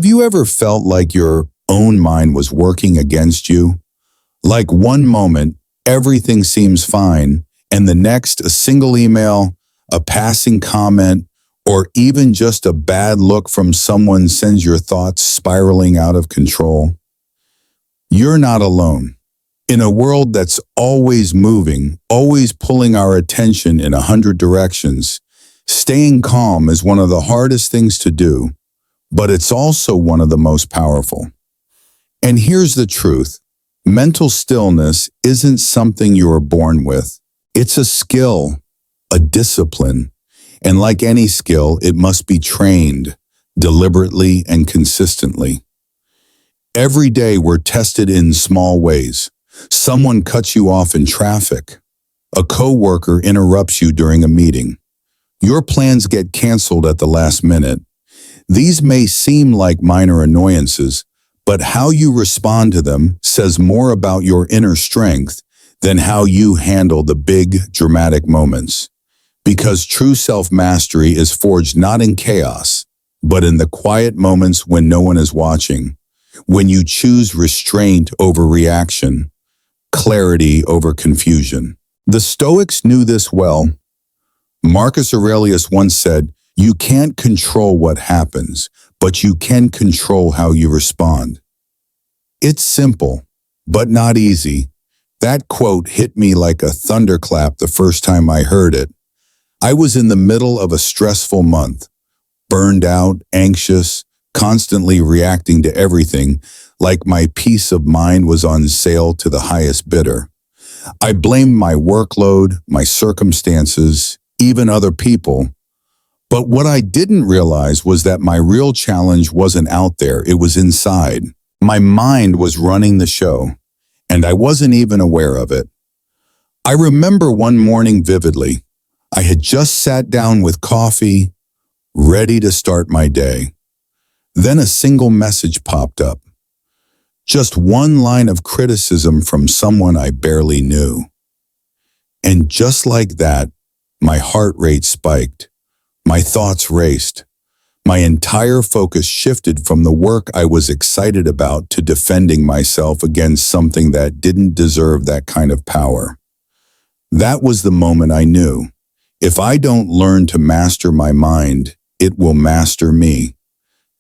Have you ever felt like your own mind was working against you? Like one moment, everything seems fine, and the next, a single email, a passing comment, or even just a bad look from someone sends your thoughts spiraling out of control? You're not alone. In a world that's always moving, always pulling our attention in 100 directions, staying calm is one of the hardest things to do, but it's also one of the most powerful. And here's the truth. Mental stillness isn't something you are born with. It's a skill, a discipline, and like any skill, it must be trained deliberately and consistently. Every day we're tested in small ways. Someone cuts you off in traffic. A coworker interrupts you during a meeting. Your plans get canceled at the last minute. These may seem like minor annoyances, but how you respond to them says more about your inner strength than how you handle the big, dramatic moments. Because true self-mastery is forged not in chaos, but in the quiet moments when no one is watching, when you choose restraint over reaction, clarity over confusion. The Stoics knew this well. Marcus Aurelius once said, "You can't control what happens, but you can control how you respond." It's simple, but not easy. That quote hit me like a thunderclap the first time I heard it. I was in the middle of a stressful month, burned out, anxious, constantly reacting to everything, like my peace of mind was on sale to the highest bidder. I blamed my workload, my circumstances, even other people. But what I didn't realize was that my real challenge wasn't out there, it was inside. My mind was running the show, and I wasn't even aware of it. I remember one morning vividly. I had just sat down with coffee, ready to start my day. Then a single message popped up. Just one line of criticism from someone I barely knew. And just like that, my heart rate spiked. My thoughts raced. My entire focus shifted from the work I was excited about to defending myself against something that didn't deserve that kind of power. That was the moment I knew. If I don't learn to master my mind, it will master me.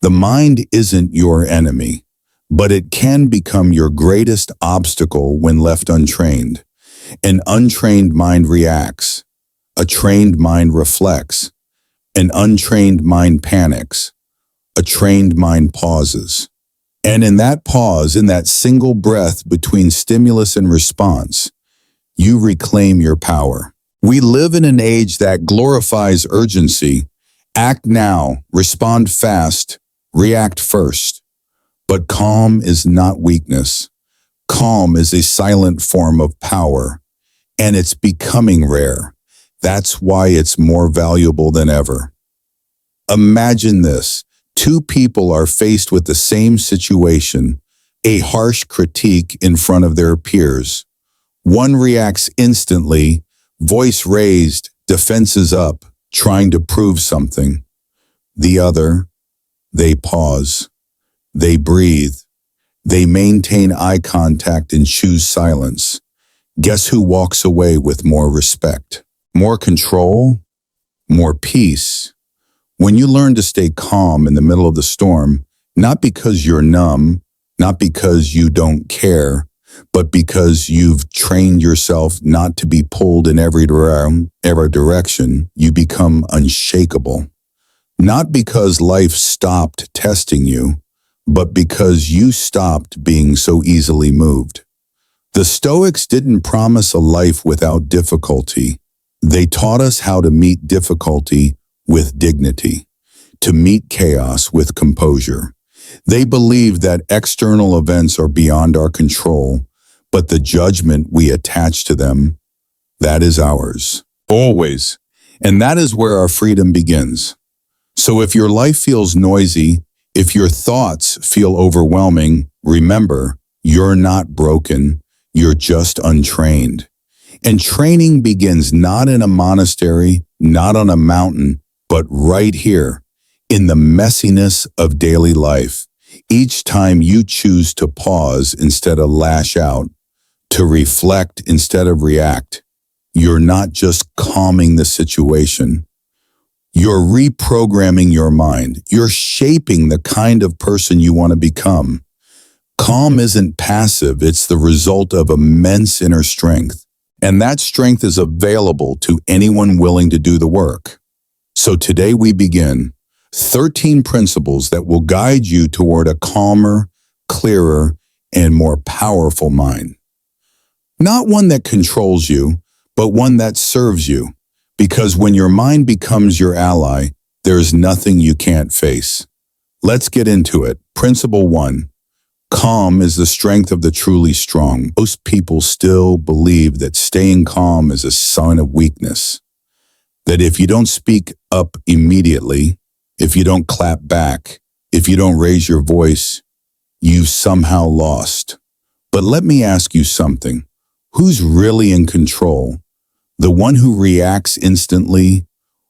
The mind isn't your enemy, but it can become your greatest obstacle when left untrained. An untrained mind reacts. A trained mind reflects. An untrained mind panics. A trained mind pauses. And in that pause, in that single breath between stimulus and response, you reclaim your power. We live in an age that glorifies urgency. Act now, respond fast, react first. But calm is not weakness. Calm is a silent form of power, and it's becoming rare. That's why it's more valuable than ever. Imagine this. Two people are faced with the same situation, a harsh critique in front of their peers. One reacts instantly, voice raised, defenses up, trying to prove something. The other, they pause. They breathe. They maintain eye contact and choose silence. Guess who walks away with more respect? More control? More peace? When you learn to stay calm in the middle of the storm, not because you're numb, not because you don't care, but because you've trained yourself not to be pulled in every direction, you become unshakable. Not because life stopped testing you, but because you stopped being so easily moved. The Stoics didn't promise a life without difficulty. They taught us how to meet difficulty with dignity, to meet chaos with composure. They believed that external events are beyond our control, but the judgment we attach to them, that is ours. Always. And that is where our freedom begins. So if your life feels noisy, if your thoughts feel overwhelming, remember, you're not broken, you're just untrained. And training begins not in a monastery, not on a mountain, but right here, in the messiness of daily life, Each time you choose to pause instead of lash out, to reflect instead of react, you're not just calming the situation. You're reprogramming your mind. You're shaping the kind of person you want to become. Calm isn't passive, it's the result of immense inner strength. And that strength is available to anyone willing to do the work. So today we begin 13 principles that will guide you toward a calmer, clearer, and more powerful mind. Not one that controls you, but one that serves you. Because when your mind becomes your ally, there's nothing you can't face. Let's get into it. Principle 1. Calm is the strength of the truly strong. Most people still believe that staying calm is a sign of weakness. That if you don't speak up immediately, if you don't clap back, if you don't raise your voice, you've somehow lost. But let me ask you something. Who's really in control? The one who reacts instantly,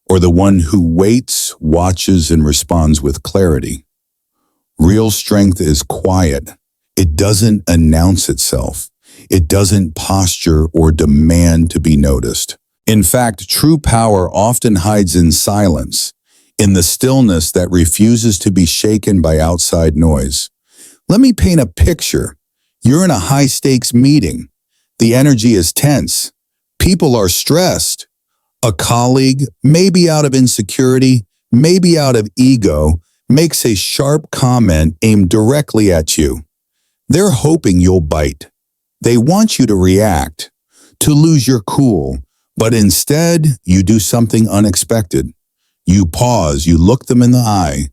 or the one who waits, watches, and responds with clarity? Real strength is quiet. It doesn't announce itself. It doesn't posture or demand to be noticed. In fact, true power often hides in silence, in the stillness that refuses to be shaken by outside noise. Let me paint a picture. You're in a high-stakes meeting. The energy is tense. People are stressed. A colleague, maybe out of insecurity, maybe out of ego, makes a sharp comment aimed directly at you. They're hoping you'll bite. They want you to react, to lose your cool, but instead you do something unexpected. You pause, you look them in the eye,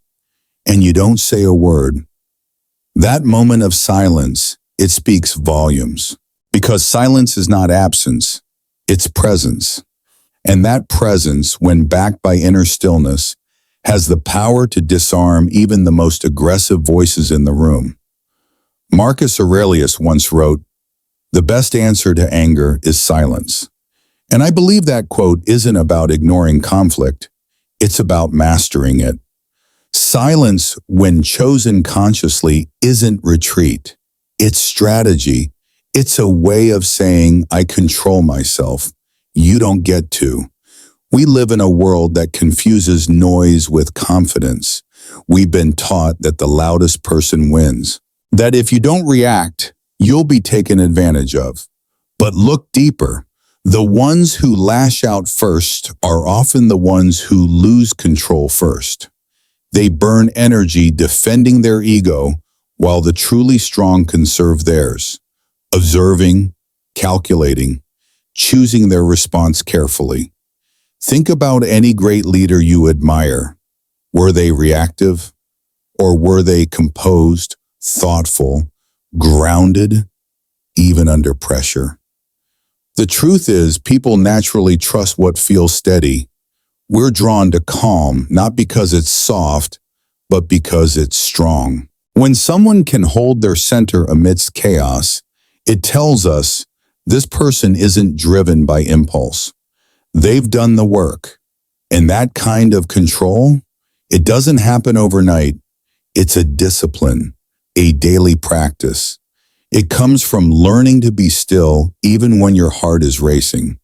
and you don't say a word. That moment of silence, it speaks volumes. Because silence is not absence, it's presence. And that presence, when backed by inner stillness, has the power to disarm even the most aggressive voices in the room. Marcus Aurelius once wrote, "The best answer to anger is silence." And I believe that quote isn't about ignoring conflict, it's about mastering it. Silence, when chosen consciously, isn't retreat. It's strategy. It's a way of saying, I control myself. You don't get to. We live in a world that confuses noise with confidence. We've been taught that the loudest person wins. That if you don't react, you'll be taken advantage of. But look deeper. The ones who lash out first are often the ones who lose control first. They burn energy defending their ego while the truly strong conserve theirs. Observing, calculating, choosing their response carefully. Think about any great leader you admire. Were they reactive? Or were they composed, thoughtful, grounded, even under pressure? The truth is, people naturally trust what feels steady. We're drawn to calm, not because it's soft, but because it's strong. When someone can hold their center amidst chaos, it tells us this person isn't driven by impulse. They've done the work. And that kind of control, it doesn't happen overnight. It's a discipline, a daily practice. It comes from learning to be still even when your heart is racing,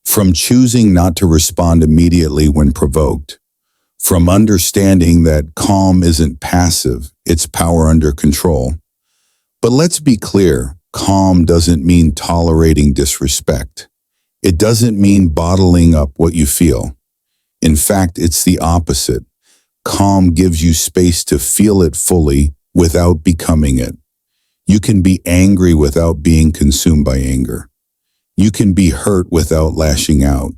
from choosing not to respond immediately when provoked, from understanding that calm isn't passive, it's power under control. But let's be clear. Calm doesn't mean tolerating disrespect. It doesn't mean bottling up what you feel. In fact, it's the opposite. Calm gives you space to feel it fully without becoming it. You can be angry without being consumed by anger. You can be hurt without lashing out.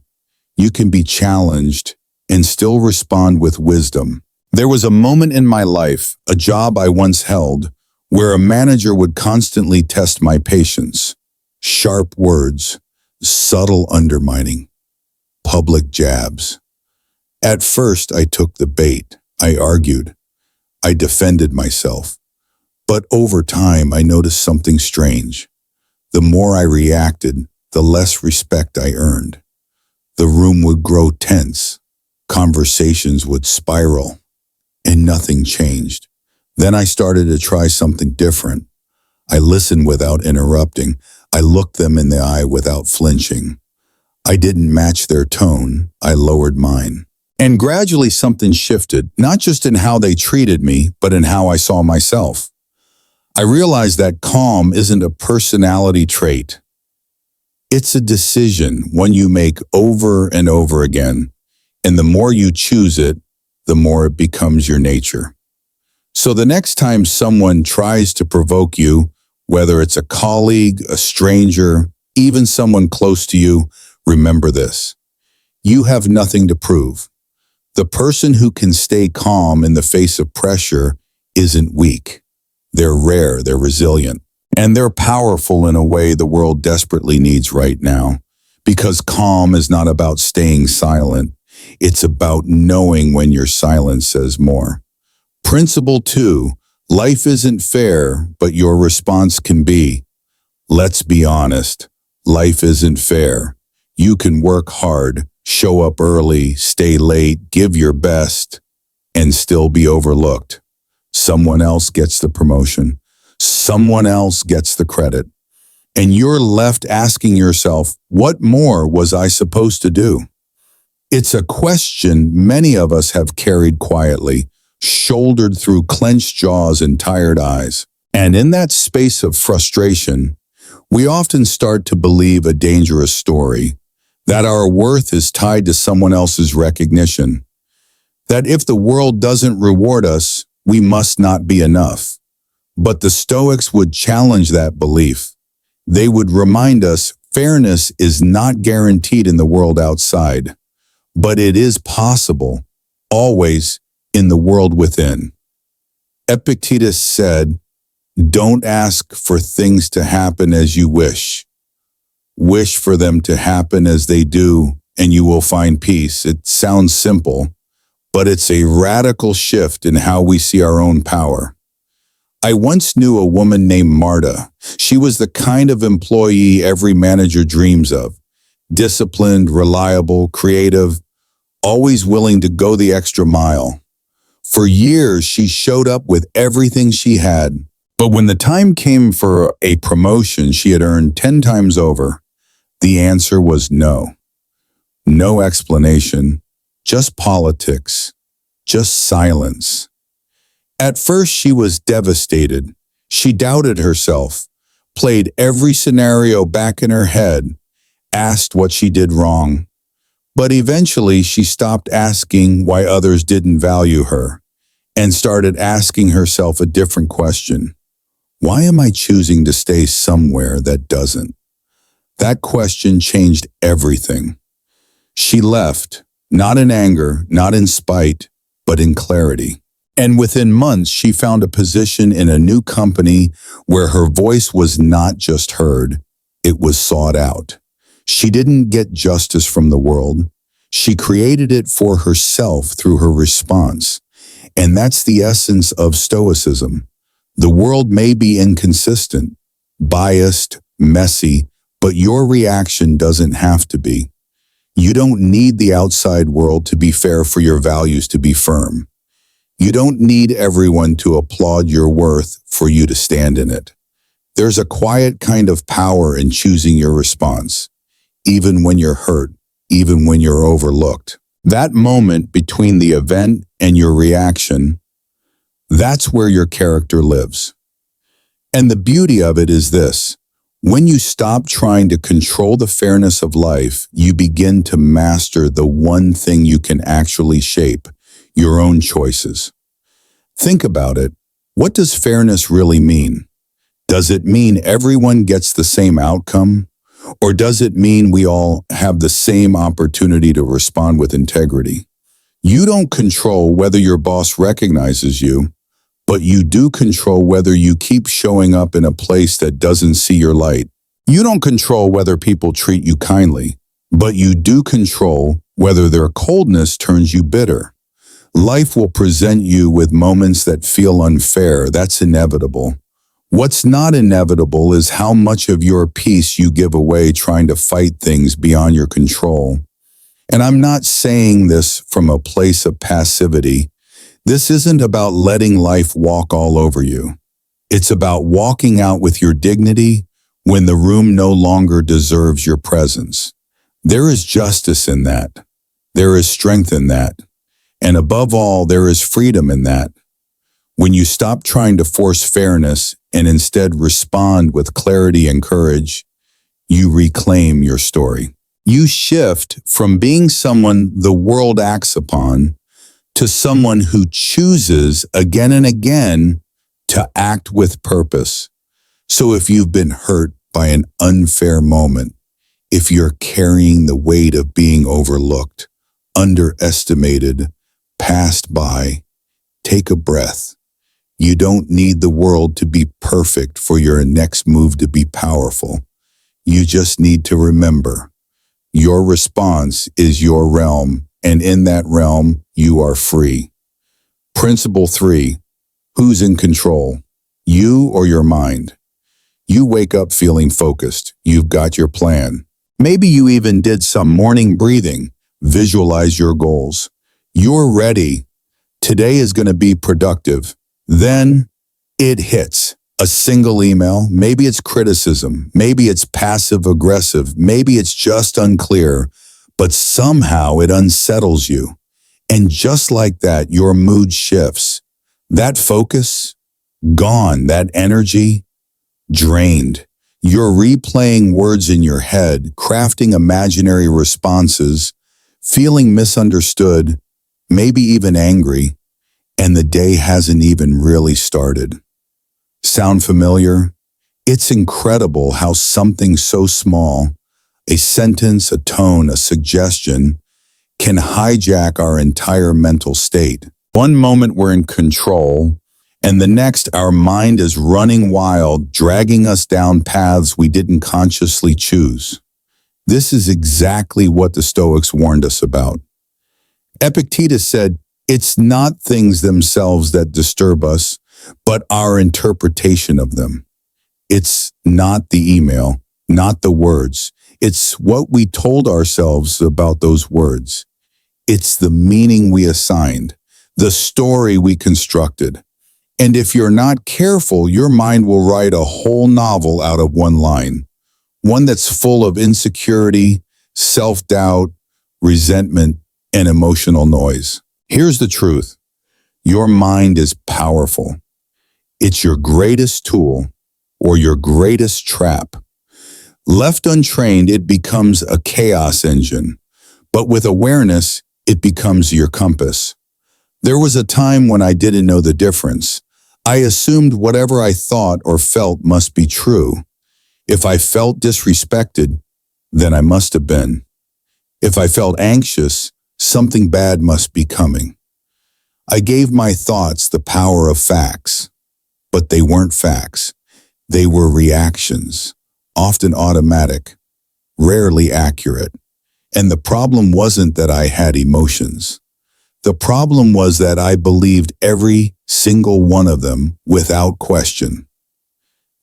You can be challenged and still respond with wisdom. There was a moment in my life, a job I once held, where a manager would constantly test my patience. Sharp words, subtle undermining, public jabs. At first, I took the bait. I argued. I defended myself. But over time, I noticed something strange. The more I reacted, the less respect I earned. The room would grow tense. Conversations would spiral. And nothing changed. Then I started to try something different. I listened without interrupting. I looked them in the eye without flinching. I didn't match their tone. I lowered mine. And gradually something shifted, not just in how they treated me, but in how I saw myself. I realized that calm isn't a personality trait. It's a decision, one you make over and over again. And the more you choose it, the more it becomes your nature. So the next time someone tries to provoke you, whether it's a colleague, a stranger, even someone close to you, remember this. You have nothing to prove. The person who can stay calm in the face of pressure isn't weak. They're rare, they're resilient, and they're powerful in a way the world desperately needs right now. Because calm is not about staying silent. It's about knowing when your silence says more. Principle 2, life isn't fair, but your response can be. Let's be honest, life isn't fair. You can work hard, show up early, stay late, give your best, and still be overlooked. Someone else gets the promotion. Someone else gets the credit. And you're left asking yourself, what more was I supposed to do? It's a question many of us have carried quietly, shouldered through clenched jaws and tired eyes. And in that space of frustration, we often start to believe a dangerous story, that our worth is tied to someone else's recognition, that if the world doesn't reward us, we must not be enough. But the Stoics would challenge that belief. They would remind us fairness is not guaranteed in the world outside, but it is possible, always, in the world within. Epictetus said, "Don't ask for things to happen as you wish. Wish for them to happen as they do, and you will find peace." It sounds simple, but it's a radical shift in how we see our own power. I once knew a woman named Marta. She was the kind of employee every manager dreams of. Disciplined, reliable, creative, always willing to go the extra mile. For years, she showed up with everything she had. But when the time came for a promotion she had earned 10 times over, the answer was no. No explanation, just politics, just silence. At first, she was devastated. She doubted herself, played every scenario back in her head, asked what she did wrong. But eventually, she stopped asking why others didn't value her and started asking herself a different question. Why am I choosing to stay somewhere that doesn't? That question changed everything. She left, not in anger, not in spite, but in clarity. And within months, she found a position in a new company where her voice was not just heard, it was sought out. She didn't get justice from the world. She created it for herself through her response. And that's the essence of Stoicism. The world may be inconsistent, biased, messy, but your reaction doesn't have to be. You don't need the outside world to be fair for your values to be firm. You don't need everyone to applaud your worth for you to stand in it. There's a quiet kind of power in choosing your response, even when you're hurt, even when you're overlooked. That moment between the event and your reaction, that's where your character lives. And the beauty of it is this. When you stop trying to control the fairness of life, you begin to master the one thing you can actually shape, your own choices. Think about it. What does fairness really mean? Does it mean everyone gets the same outcome? Or does it mean we all have the same opportunity to respond with integrity? You don't control whether your boss recognizes you, but you do control whether you keep showing up in a place that doesn't see your light. You don't control whether people treat you kindly, but you do control whether their coldness turns you bitter. Life will present you with moments that feel unfair. That's inevitable. What's not inevitable is how much of your peace you give away trying to fight things beyond your control. And I'm not saying this from a place of passivity. This isn't about letting life walk all over you. It's about walking out with your dignity when the room no longer deserves your presence. There is justice in that. There is strength in that. And above all, there is freedom in that. When you stop trying to force fairness and instead respond with clarity and courage, you reclaim your story. You shift from being someone the world acts upon to someone who chooses again and again to act with purpose. So if you've been hurt by an unfair moment, if you're carrying the weight of being overlooked, underestimated, passed by, take a breath. You don't need the world to be perfect for your next move to be powerful. You just need to remember, your response is your realm, and in that realm, you are free. Principle 3. Who's in control? You or your mind? You wake up feeling focused. You've got your plan. Maybe you even did some morning breathing. Visualize your goals. You're ready. Today is going to be productive. Then it hits. A single email, maybe it's criticism, maybe it's passive-aggressive, maybe it's just unclear, but somehow it unsettles you. And just like that, your mood shifts. That focus, gone. That energy, drained. You're replaying words in your head, crafting imaginary responses, feeling misunderstood, maybe even angry, and the day hasn't even really started. Sound familiar? It's incredible how something so small, a sentence, a tone, a suggestion, can hijack our entire mental state. One moment we're in control, and the next our mind is running wild, dragging us down paths we didn't consciously choose. This is exactly what the Stoics warned us about. Epictetus said, "It's not things themselves that disturb us, but our interpretation of them." It's not the email, not the words. It's what we told ourselves about those words. It's the meaning we assigned, the story we constructed. And if you're not careful, your mind will write a whole novel out of one line, one that's full of insecurity, self-doubt, resentment, and emotional noise. Here's the truth. Your mind is powerful. It's your greatest tool or your greatest trap. Left untrained, it becomes a chaos engine, but with awareness, it becomes your compass. There was a time when I didn't know the difference. I assumed whatever I thought or felt must be true. If I felt disrespected, then I must have been. If I felt anxious, something bad must be coming. I gave my thoughts the power of facts, but they weren't facts. They were reactions, often automatic, rarely accurate. And the problem wasn't that I had emotions. The problem was that I believed every single one of them without question.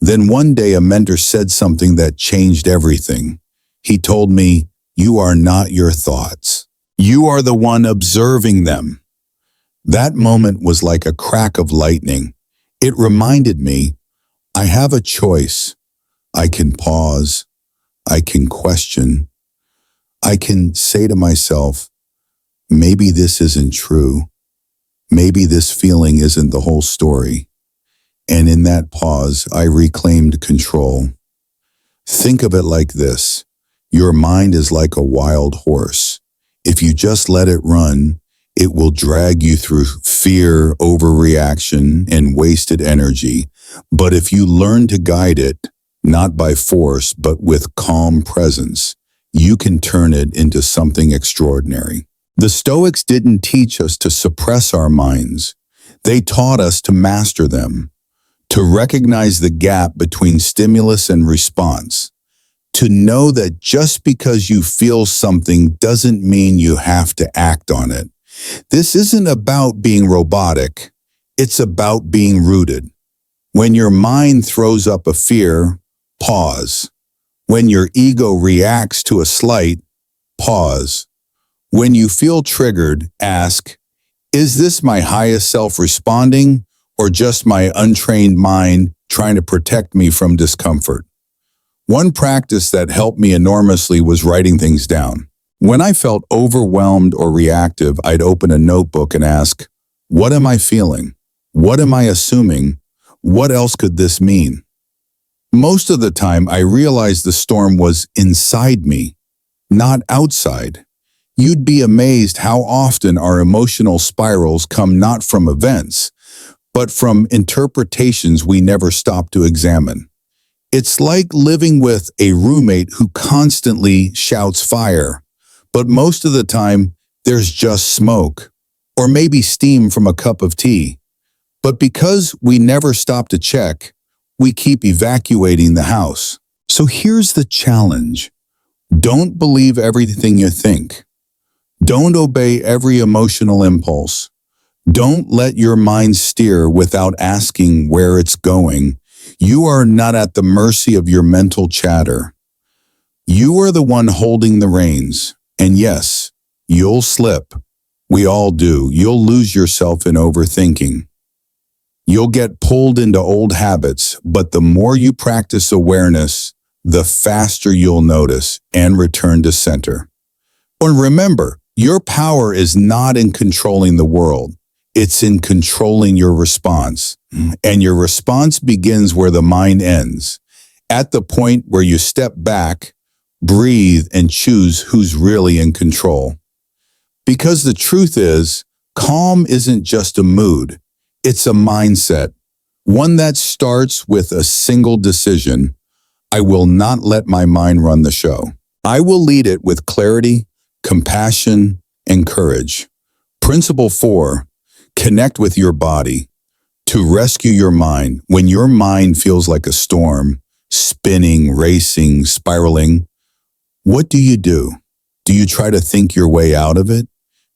Then one day a mentor said something that changed everything. He told me, "You are not your thoughts. You are the one observing them." That moment was like a crack of lightning. It reminded me, I have a choice. I can pause. I can question. I can say to myself, maybe this isn't true. Maybe this feeling isn't the whole story. And in that pause, I reclaimed control. Think of it like this. Your mind is like a wild horse. If you just let it run, it will drag you through fear, overreaction, and wasted energy. But if you learn to guide it, not by force, but with calm presence, you can turn it into something extraordinary. The Stoics didn't teach us to suppress our minds. They taught us to master them, to recognize the gap between stimulus and response, to know that just because you feel something doesn't mean you have to act on it. This isn't about being robotic. It's about being rooted. When your mind throws up a fear, pause. When your ego reacts to a slight, pause. When you feel triggered, ask, Is this my highest self responding, or just my untrained mind trying to protect me from discomfort? One practice that helped me enormously was writing things down. When I felt overwhelmed or reactive, I'd open a notebook and ask, what am I feeling? What am I assuming? What else could this mean? Most of the time, I realized the storm was inside me, not outside. You'd be amazed how often our emotional spirals come not from events, but from interpretations we never stop to examine. It's like living with a roommate who constantly shouts fire, but most of the time there's just smoke, or maybe steam from a cup of tea. But because we never stop to check, we keep evacuating the house. So here's the challenge. Don't believe everything you think. Don't obey every emotional impulse. Don't let your mind steer without asking where it's going. You are not at the mercy of your mental chatter. You are the one holding the reins. And yes, you'll slip. We all do. You'll lose yourself in overthinking. You'll get pulled into old habits, but the more you practice awareness, the faster you'll notice and return to center. And remember, your power is not in controlling the world. It's in controlling your response. And your response begins where the mind ends, at the point where you step back, breathe, and choose who's really in control. Because the truth is, calm isn't just a mood. It's a mindset, one that starts with a single decision. I will not let my mind run the show. I will lead it with clarity, compassion, and courage. Principle 4, connect with your body. To rescue your mind, when your mind feels like a storm, spinning, racing, spiraling, what do? Do you try to think your way out of it?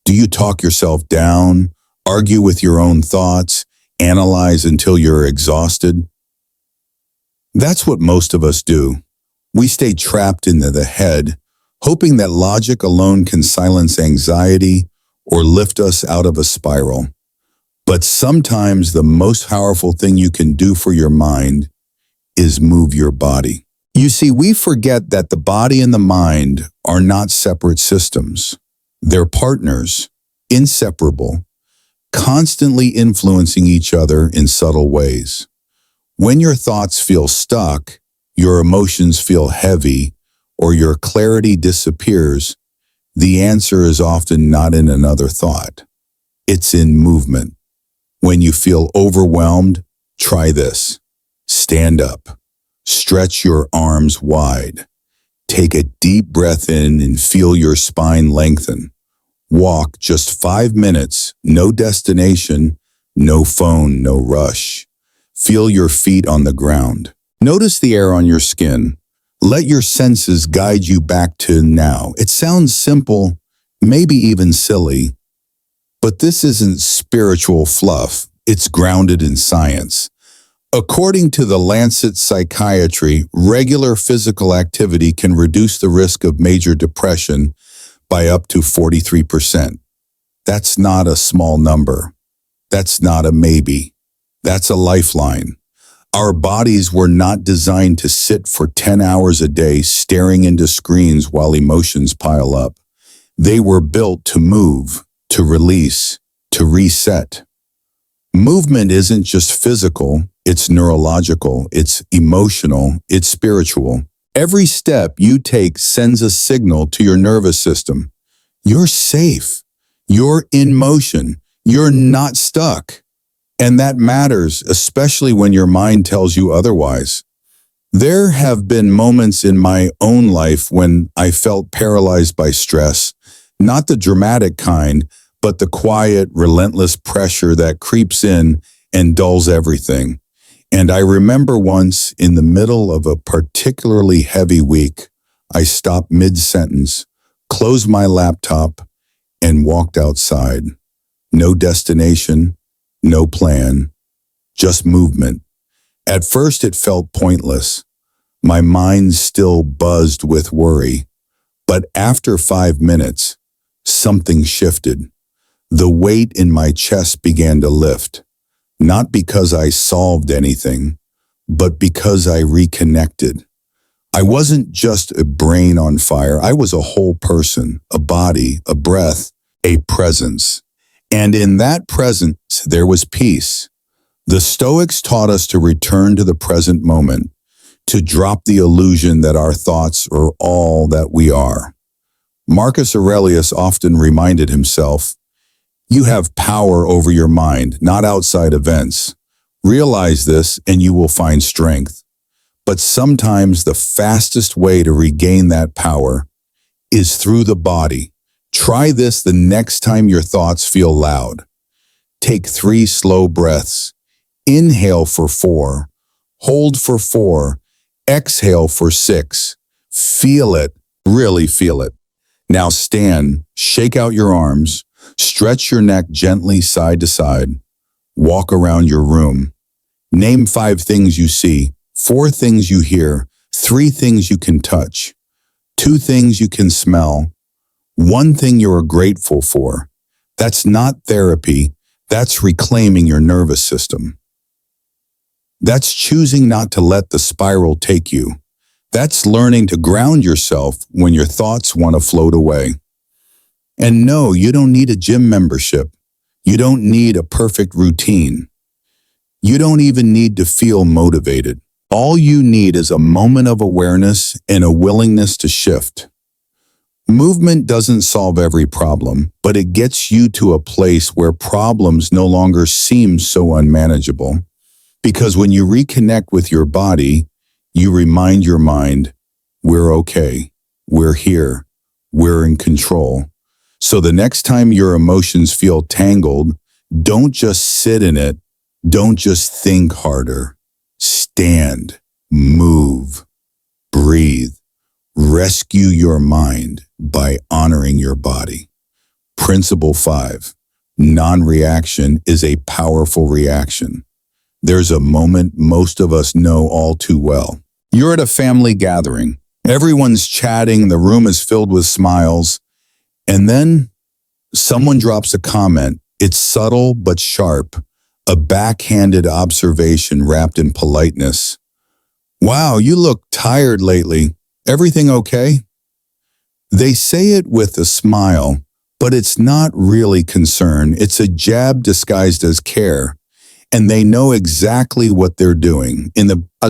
Do you talk yourself down, argue with your own thoughts, analyze until you're exhausted? That's what most of us do. We stay trapped in the head, hoping that logic alone can silence anxiety or lift us out of a spiral. But sometimes the most powerful thing you can do for your mind is move your body. You see, we forget that the body and the mind are not separate systems. They're partners, inseparable, constantly influencing each other in subtle ways. When your thoughts feel stuck, your emotions feel heavy, or your clarity disappears, the answer is often not in another thought. It's in movement. When you feel overwhelmed, try this. Stand up. Stretch your arms wide. Take a deep breath in and feel your spine lengthen. Walk just 5 minutes, no destination, no phone, no rush. Feel your feet on the ground. Notice the air on your skin. Let your senses guide you back to now. It sounds simple, maybe even silly, but this isn't spiritual fluff. It's grounded in science. According to the Lancet Psychiatry, regular physical activity can reduce the risk of major depression by up to 43%. That's not a small number. That's not a maybe. That's a lifeline. Our bodies were not designed to sit for 10 hours a day staring into screens while emotions pile up. They were built to move, to release, to reset. Movement isn't just physical, it's neurological, it's emotional, it's spiritual. Every step you take sends a signal to your nervous system. You're safe. You're in motion. You're not stuck. And that matters, especially when your mind tells you otherwise. There have been moments in my own life when I felt paralyzed by stress, not the dramatic kind, but the quiet, relentless pressure that creeps in and dulls everything. And I remember once, in the middle of a particularly heavy week, I stopped mid-sentence, closed my laptop, and walked outside. No destination, no plan, just movement. At first it felt pointless. My mind still buzzed with worry. But after 5 minutes, something shifted. The weight in my chest began to lift, not because I solved anything, but because I reconnected. I wasn't just a brain on fire. I was a whole person, a body, a breath, a presence. And in that presence, there was peace. The Stoics taught us to return to the present moment, to drop the illusion that our thoughts are all that we are. Marcus Aurelius often reminded himself, "You have power over your mind, not outside events. Realize this and you will find strength." But sometimes the fastest way to regain that power is through the body. Try this the next time your thoughts feel loud. Take 3 slow breaths. Inhale for 4, hold for 4, exhale for 6. Feel it, really feel it. Now stand, shake out your arms, stretch your neck gently side to side. Walk around your room. Name 5 things you see, 4 things you hear, 3 things you can touch, 2 things you can smell, 1 thing you are grateful for. That's not therapy, that's reclaiming your nervous system. That's choosing not to let the spiral take you. That's learning to ground yourself when your thoughts want to float away. And no, you don't need a gym membership. You don't need a perfect routine. You don't even need to feel motivated. All you need is a moment of awareness and a willingness to shift. Movement doesn't solve every problem, but it gets you to a place where problems no longer seem so unmanageable. Because when you reconnect with your body, you remind your mind, we're okay, we're here, we're in control. So the next time your emotions feel tangled, don't just sit in it, don't just think harder. Stand, move, breathe, rescue your mind by honoring your body. Principle 5, non-reaction is a powerful reaction. There's a moment most of us know all too well. You're at a family gathering. Everyone's chatting, the room is filled with smiles, and then someone drops a comment. It's subtle but sharp, a backhanded observation wrapped in politeness. "Wow, you look tired lately. Everything okay?" They say it with a smile, but it's not really concern. It's a jab disguised as care. And they know exactly what they're doing.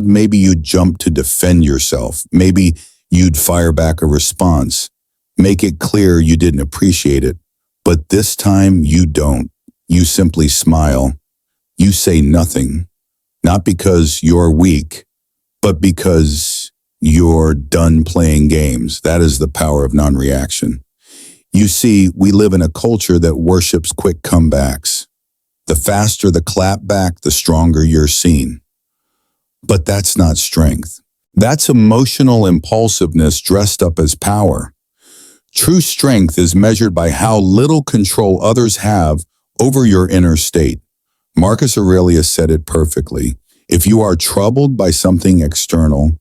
Maybe you'd jump to defend yourself. Maybe you'd fire back a response. Make it clear you didn't appreciate it. But this time you don't. You simply smile. You say nothing. Not because you're weak, but because you're done playing games. That is the power of non-reaction. You see, we live in a culture that worships quick comebacks. The faster the clap back, the stronger you're seen. But that's not strength. That's emotional impulsiveness dressed up as power. True strength is measured by how little control others have over your inner state. Marcus Aurelius said it perfectly. If you are troubled by something external,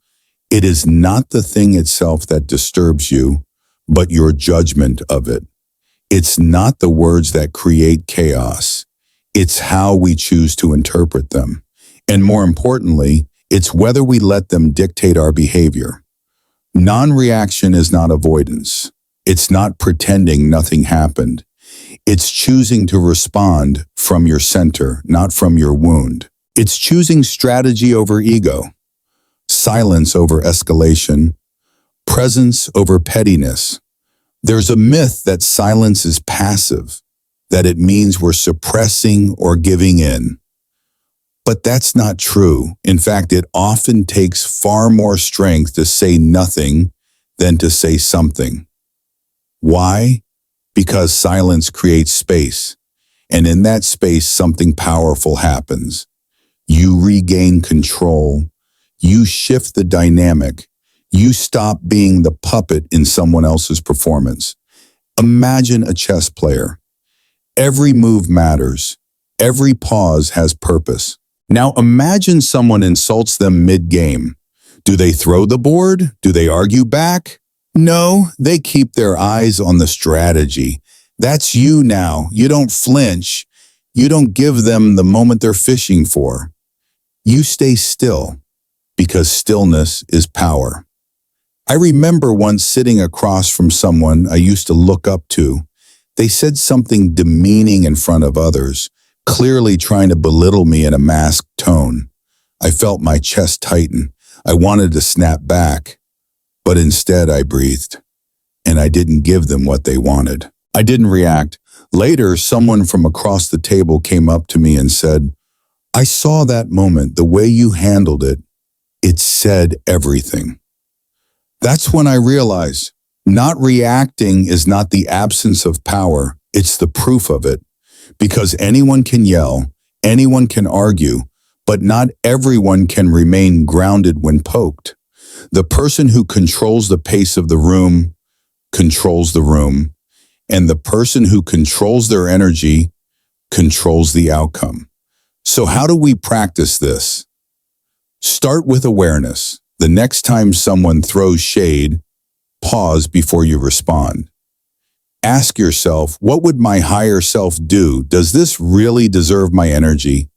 it is not the thing itself that disturbs you, but your judgment of it. It's not the words that create chaos. It's how we choose to interpret them. And more importantly, it's whether we let them dictate our behavior. Non-reaction is not avoidance. It's not pretending nothing happened. It's choosing to respond from your center, not from your wound. It's choosing strategy over ego, silence over escalation, presence over pettiness. There's a myth that silence is passive, that it means we're suppressing or giving in. But that's not true. In fact, it often takes far more strength to say nothing than to say something. Why? Because silence creates space, and in that space, something powerful happens. You regain control. You shift the dynamic. You stop being the puppet in someone else's performance. Imagine a chess player. Every move matters. Every pause has purpose. Now imagine someone insults them mid-game. Do they throw the board? Do they argue back? No, they keep their eyes on the strategy. That's you now. You don't flinch. You don't give them the moment they're fishing for. You stay still because stillness is power. I remember once sitting across from someone I used to look up to. They said something demeaning in front of others, clearly trying to belittle me in a masked tone. I felt my chest tighten. I wanted to snap back, but instead I breathed, and I didn't give them what they wanted. I didn't react. Later, someone from across the table came up to me and said, "I saw that moment, the way you handled it. It said everything." That's when I realized not reacting is not the absence of power, it's the proof of it. Because anyone can yell, anyone can argue, but not everyone can remain grounded when poked. The person who controls the pace of the room controls the room, and the person who controls their energy controls the outcome. So how do we practice this? Start with awareness. The next time someone throws shade, pause before you respond. Ask yourself, what would my higher self do? Does this really deserve my energy?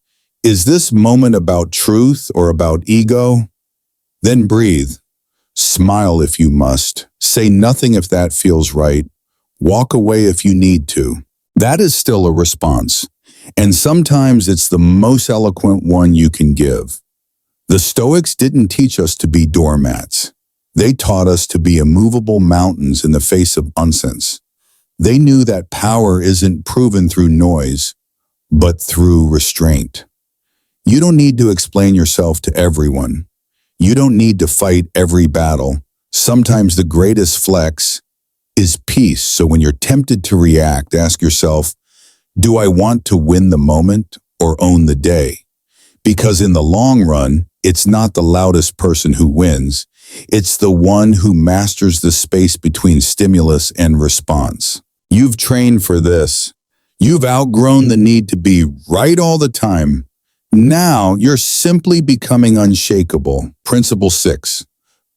Is this moment about truth or about ego? Then breathe. Smile if you must. Say nothing if that feels right. Walk away if you need to. That is still a response, and sometimes it's the most eloquent one you can give. The Stoics didn't teach us to be doormats. They taught us to be immovable mountains in the face of nonsense. They knew that power isn't proven through noise, but through restraint. You don't need to explain yourself to everyone. You don't need to fight every battle. Sometimes the greatest flex is peace. So when you're tempted to react, ask yourself, do I want to win the moment or own the day? Because in the long run, it's not the loudest person who wins. It's the one who masters the space between stimulus and response. You've trained for this. You've outgrown the need to be right all the time. Now you're simply becoming unshakable. Principle 6.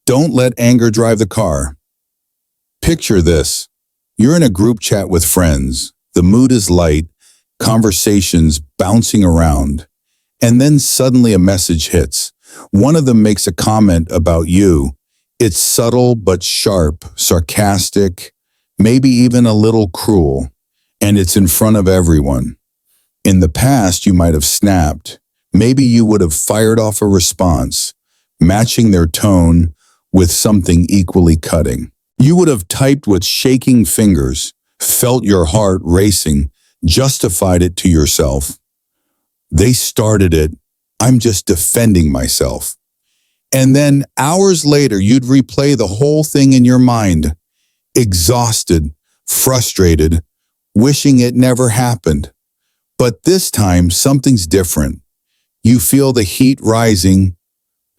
Don't let anger drive the car. Picture this. You're in a group chat with friends. The mood is light, conversations bouncing around. And then suddenly a message hits. One of them makes a comment about you. It's subtle but sharp, sarcastic, maybe even a little cruel, and it's in front of everyone. In the past, you might have snapped. Maybe you would have fired off a response, matching their tone with something equally cutting. You would have typed with shaking fingers, felt your heart racing, justified it to yourself. They started it. I'm just defending myself. And then hours later, you'd replay the whole thing in your mind, exhausted, frustrated, wishing it never happened. But this time, something's different. You feel the heat rising,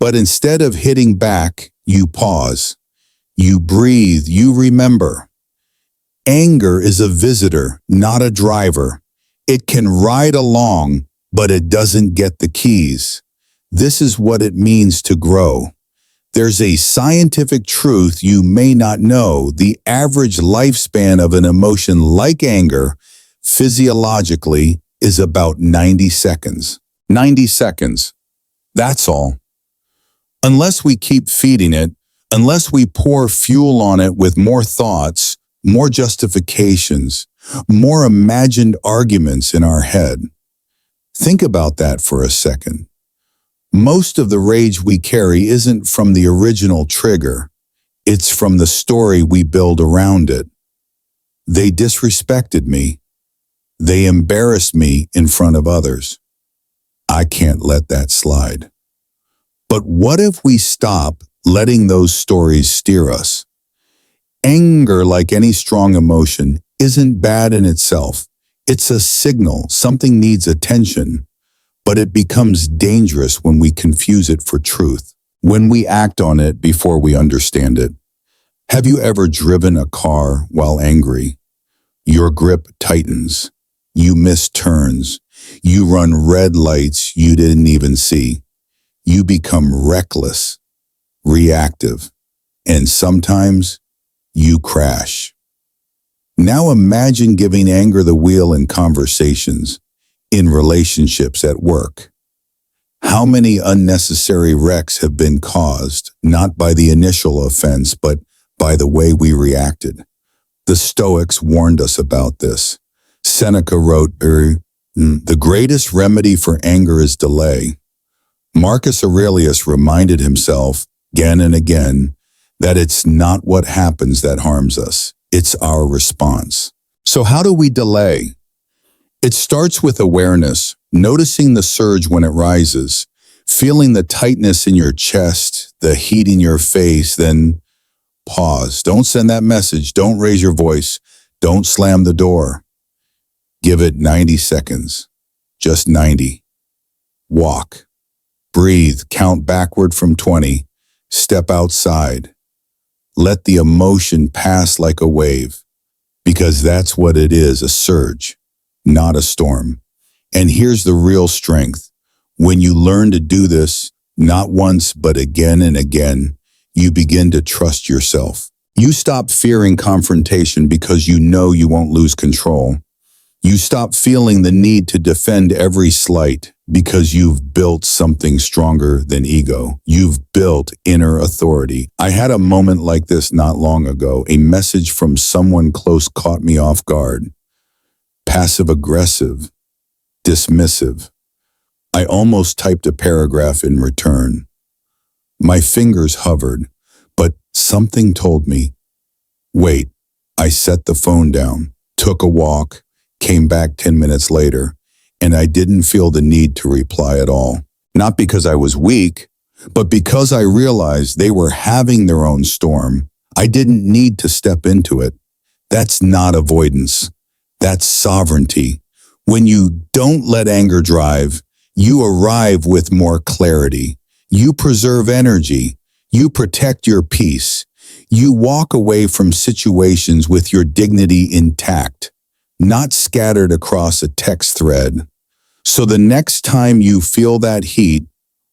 but instead of hitting back, you pause. You breathe, you remember. Anger is a visitor, not a driver. It can ride along, but it doesn't get the keys. This is what it means to grow. There's a scientific truth you may not know. The average lifespan of an emotion like anger, physiologically, is about 90 seconds. 90 seconds. That's all. Unless we keep feeding it, unless we pour fuel on it with more thoughts, more justifications, more imagined arguments in our head. Think about that for a second. Most of the rage we carry isn't from the original trigger. It's from the story we build around it. They disrespected me. They embarrassed me in front of others. I can't let that slide. But what if we stop letting those stories steer us? Anger, like any strong emotion, isn't bad in itself. It's a signal something needs attention, but it becomes dangerous when we confuse it for truth, when we act on it before we understand it. Have you ever driven a car while angry? Your grip tightens. You miss turns. You run red lights you didn't even see. You become reckless, reactive, and sometimes you crash. Now imagine giving anger the wheel in conversations, in relationships, at work. How many unnecessary wrecks have been caused, not by the initial offense, but by the way we reacted? The Stoics warned us about this. Seneca wrote, "The greatest remedy for anger is delay." Marcus Aurelius reminded himself, again and again, that it's not what happens that harms us, it's our response. So how do we delay? It starts with awareness, noticing the surge when it rises, feeling the tightness in your chest, the heat in your face, then pause. Don't send that message. Don't raise your voice. Don't slam the door. Give it 90 seconds. Just 90. Walk. Breathe. Count backward from 20. Step outside. Let the emotion pass like a wave, because that's what it is, a surge, not a storm. And here's the real strength. When you learn to do this, not once, but again and again, you begin to trust yourself. You stop fearing confrontation because you know you won't lose control. You stop feeling the need to defend every slight because you've built something stronger than ego. You've built inner authority. I had a moment like this not long ago. A message from someone close caught me off guard. Passive-aggressive, dismissive. I almost typed a paragraph in return. My fingers hovered, but something told me, wait. I set the phone down, took a walk, came back 10 minutes later, and I didn't feel the need to reply at all. Not because I was weak, but because I realized they were having their own storm. I didn't need to step into it. That's not avoidance. That's sovereignty. When you don't let anger drive, you arrive with more clarity. You preserve energy. You protect your peace. You walk away from situations with your dignity intact, not scattered across a text thread. So the next time you feel that heat,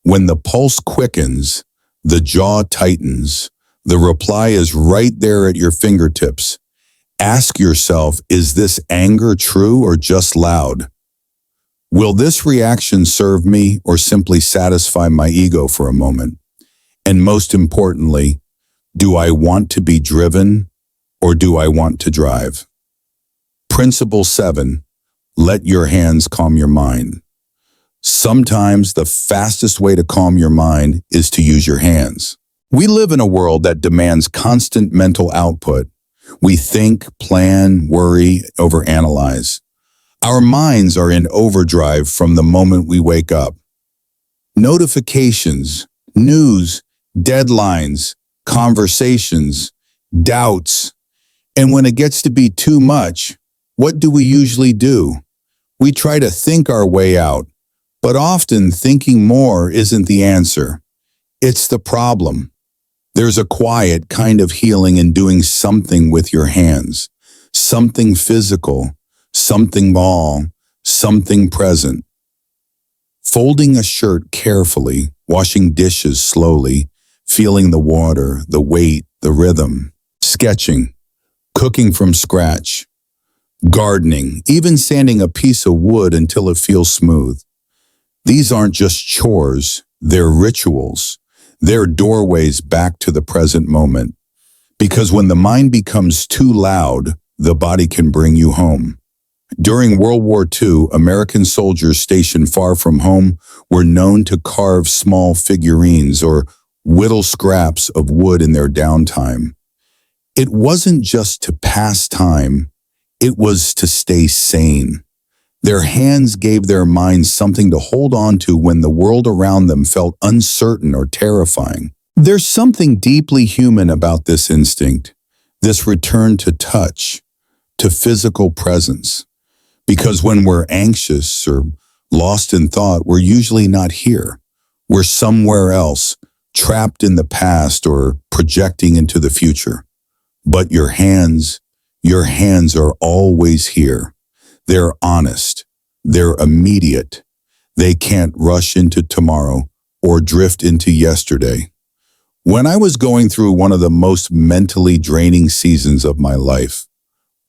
when the pulse quickens, the jaw tightens, the reply is right there at your fingertips. Ask yourself, is this anger true or just loud? Will this reaction serve me or simply satisfy my ego for a moment? And most importantly, do I want to be driven or do I want to drive? Principle 7, let your hands calm your mind. Sometimes the fastest way to calm your mind is to use your hands. We live in a world that demands constant mental output. We think, plan, worry, overanalyze. Our minds are in overdrive from the moment we wake up. Notifications, news, deadlines, conversations, doubts. And when it gets to be too much, what do we usually do? We try to think our way out, but often thinking more isn't the answer. It's the problem. There's a quiet kind of healing in doing something with your hands, something physical, something small, something present. Folding a shirt carefully, washing dishes slowly, feeling the water, the weight, the rhythm. Sketching, cooking from scratch, gardening, even sanding a piece of wood until it feels smooth. These aren't just chores, they're rituals. They're doorways back to the present moment. Because when the mind becomes too loud, the body can bring you home. During World War II, American soldiers stationed far from home were known to carve small figurines or whittle scraps of wood in their downtime. It wasn't just to pass time, it was to stay sane. Their hands gave their minds something to hold on to when the world around them felt uncertain or terrifying. There's something deeply human about this instinct, this return to touch, to physical presence. Because when we're anxious or lost in thought, we're usually not here. We're somewhere else, trapped in the past or projecting into the future. But your hands are always here. They're honest. They're immediate. They can't rush into tomorrow or drift into yesterday. When I was going through one of the most mentally draining seasons of my life,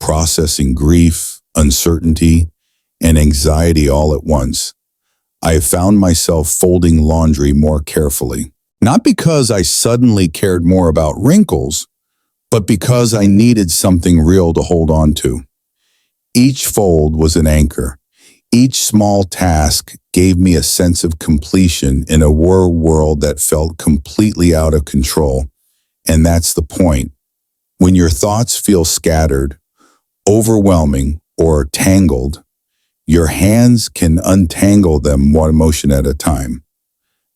processing grief, uncertainty, and anxiety all at once. I have found myself folding laundry more carefully. Not because I suddenly cared more about wrinkles, but because I needed something real to hold on to. Each fold was an anchor. Each small task gave me a sense of completion in a world that felt completely out of control. And that's the point. When your thoughts feel scattered, overwhelming, or tangled, your hands can untangle them one emotion at a time.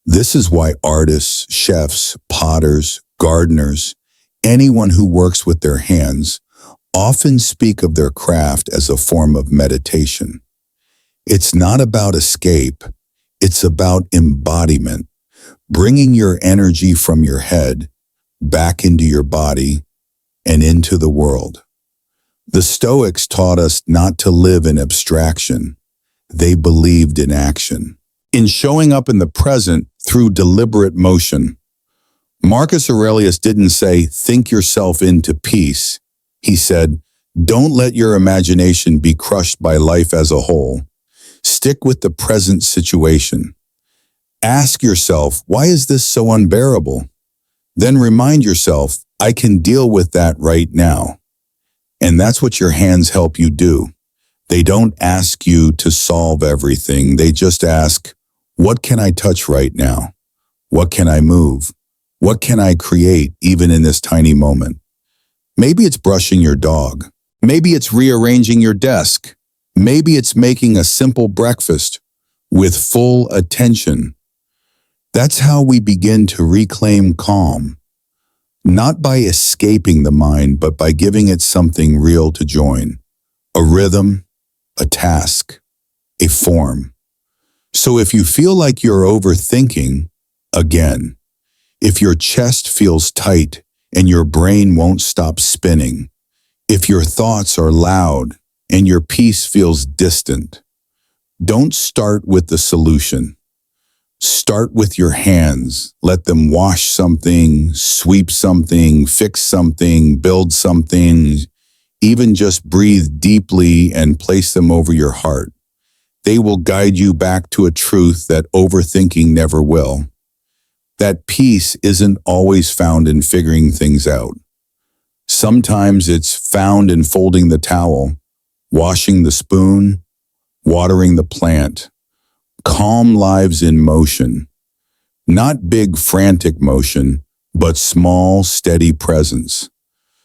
This is why artists, chefs, potters, gardeners, anyone who works with their hands often speak of their craft as a form of meditation. It's not about escape, it's about embodiment, bringing your energy from your head back into your body and into the world. The Stoics taught us not to live in abstraction. They believed in action, in showing up in the present through deliberate motion. Marcus Aurelius didn't say, think yourself into peace. He said, don't let your imagination be crushed by life as a whole. Stick with the present situation. Ask yourself, why is this so unbearable? Then remind yourself, I can deal with that right now. And that's what your hands help you do. They don't ask you to solve everything. They just ask, what can I touch right now? What can I move? What can I create even in this tiny moment? Maybe it's brushing your dog. Maybe it's rearranging your desk. Maybe it's making a simple breakfast with full attention. That's how we begin to reclaim calm, not by escaping the mind, but by giving it something real to join, a rhythm, a task, a form. So if you feel like you're overthinking, again, if your chest feels tight and your brain won't stop spinning, if your thoughts are loud and your peace feels distant, don't start with the solution. Start with your hands. Let them wash something, sweep something, fix something, build something. Even just breathe deeply and place them over your heart. They will guide you back to a truth that overthinking never will. That peace isn't always found in figuring things out. Sometimes it's found in folding the towel, washing the spoon, watering the plant. Calm lives in motion. Not big, frantic motion, but small, steady presence.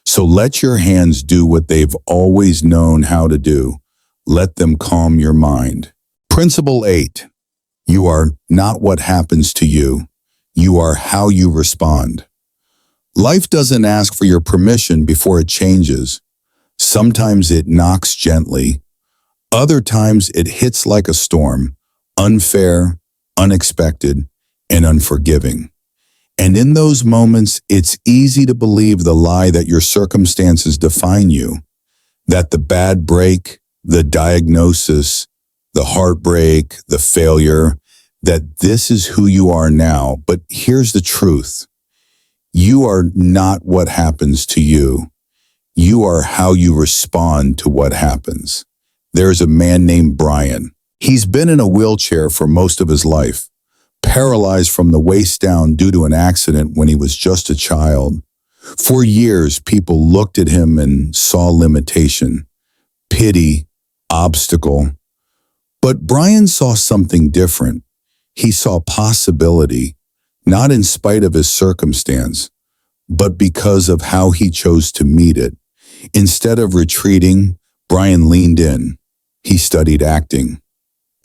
So let your hands do what they've always known how to do. Let them calm your mind. Principle 8. You are not what happens to you. You are how you respond. Life doesn't ask for your permission before it changes. Sometimes it knocks gently. Other times it hits like a storm, unfair, unexpected, and unforgiving. And in those moments, it's easy to believe the lie that your circumstances define you, that the bad break, the diagnosis, the heartbreak, the failure, that this is who you are now. But here's the truth. You are not what happens to you. You are how you respond to what happens. There's a man named Brian. He's been in a wheelchair for most of his life, paralyzed from the waist down due to an accident when he was just a child. For years, people looked at him and saw limitation, pity, obstacle. But Brian saw something different. He saw possibility, not in spite of his circumstance, but because of how he chose to meet it. Instead of retreating, Brian leaned in. He studied acting,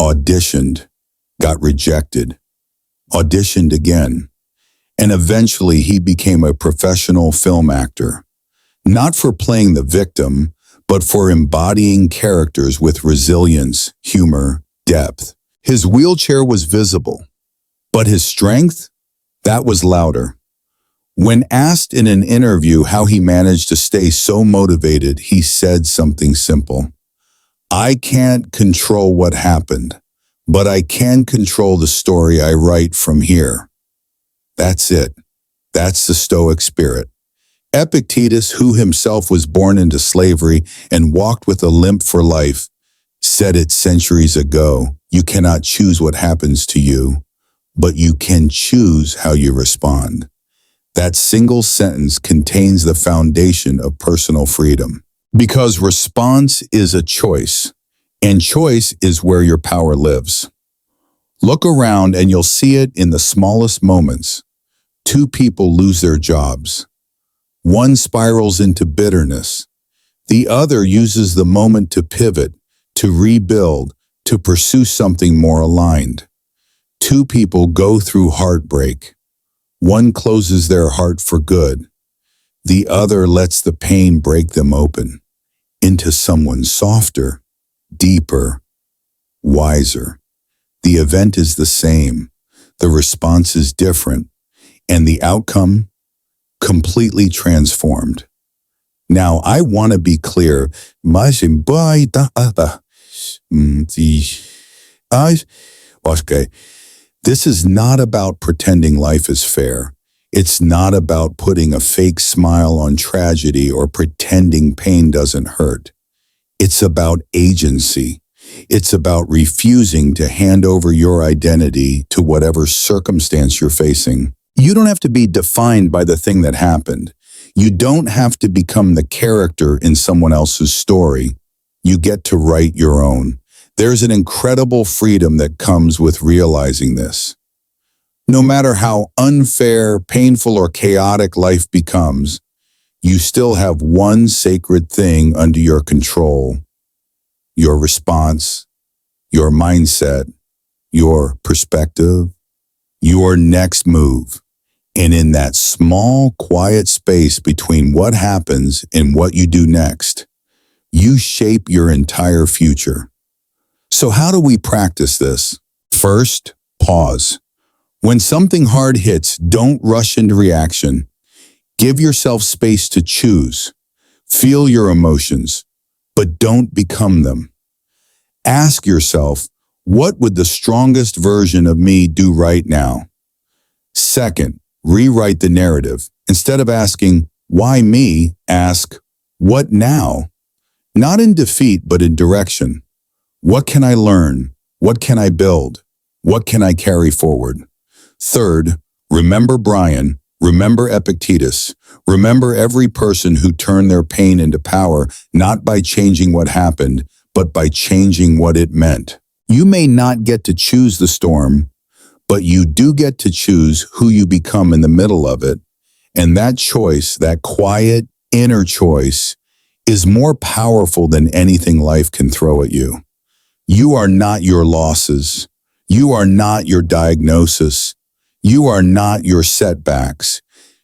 auditioned, got rejected, auditioned again, and eventually he became a professional film actor, not for playing the victim, but for embodying characters with resilience, humor, depth. His wheelchair was visible, but his strength, that was louder. When asked in an interview how he managed to stay so motivated, he said something simple. I can't control what happened, but I can control the story I write from here. That's it. That's the Stoic spirit. Epictetus, who himself was born into slavery and walked with a limp for life, said it centuries ago, "You cannot choose what happens to you, but you can choose how you respond." That single sentence contains the foundation of personal freedom. Because response is a choice, and choice is where your power lives. Look around and you'll see it in the smallest moments. Two people lose their jobs. One spirals into bitterness. The other uses the moment to pivot, to rebuild, to pursue something more aligned. Two people go through heartbreak. One closes their heart for good. The other lets the pain break them open into someone softer, deeper, wiser. The event is the same. The response is different. And the outcome, completely transformed. Now, I want to be clear. Okay. This is not about pretending life is fair. It's not about putting a fake smile on tragedy or pretending pain doesn't hurt. It's about agency. It's about refusing to hand over your identity to whatever circumstance you're facing. You don't have to be defined by the thing that happened. You don't have to become the character in someone else's story. You get to write your own. There's an incredible freedom that comes with realizing this. No matter how unfair, painful, or chaotic life becomes, you still have one sacred thing under your control: your response, your mindset, your perspective, your next move. And in that small, quiet space between what happens and what you do next, you shape your entire future. So how do we practice this? First, pause. When something hard hits, don't rush into reaction. Give yourself space to choose. Feel your emotions, but don't become them. Ask yourself, what would the strongest version of me do right now? Second, rewrite the narrative. Instead of asking, why me? Ask, what now? Not in defeat, but in direction. What can I learn? What can I build? What can I carry forward? Third, remember Brian, remember Epictetus, remember every person who turned their pain into power, not by changing what happened, but by changing what it meant. You may not get to choose the storm, but you do get to choose who you become in the middle of it. And that choice, that quiet, inner choice, is more powerful than anything life can throw at you. You are not your losses. You are not your diagnosis. You are not your setbacks.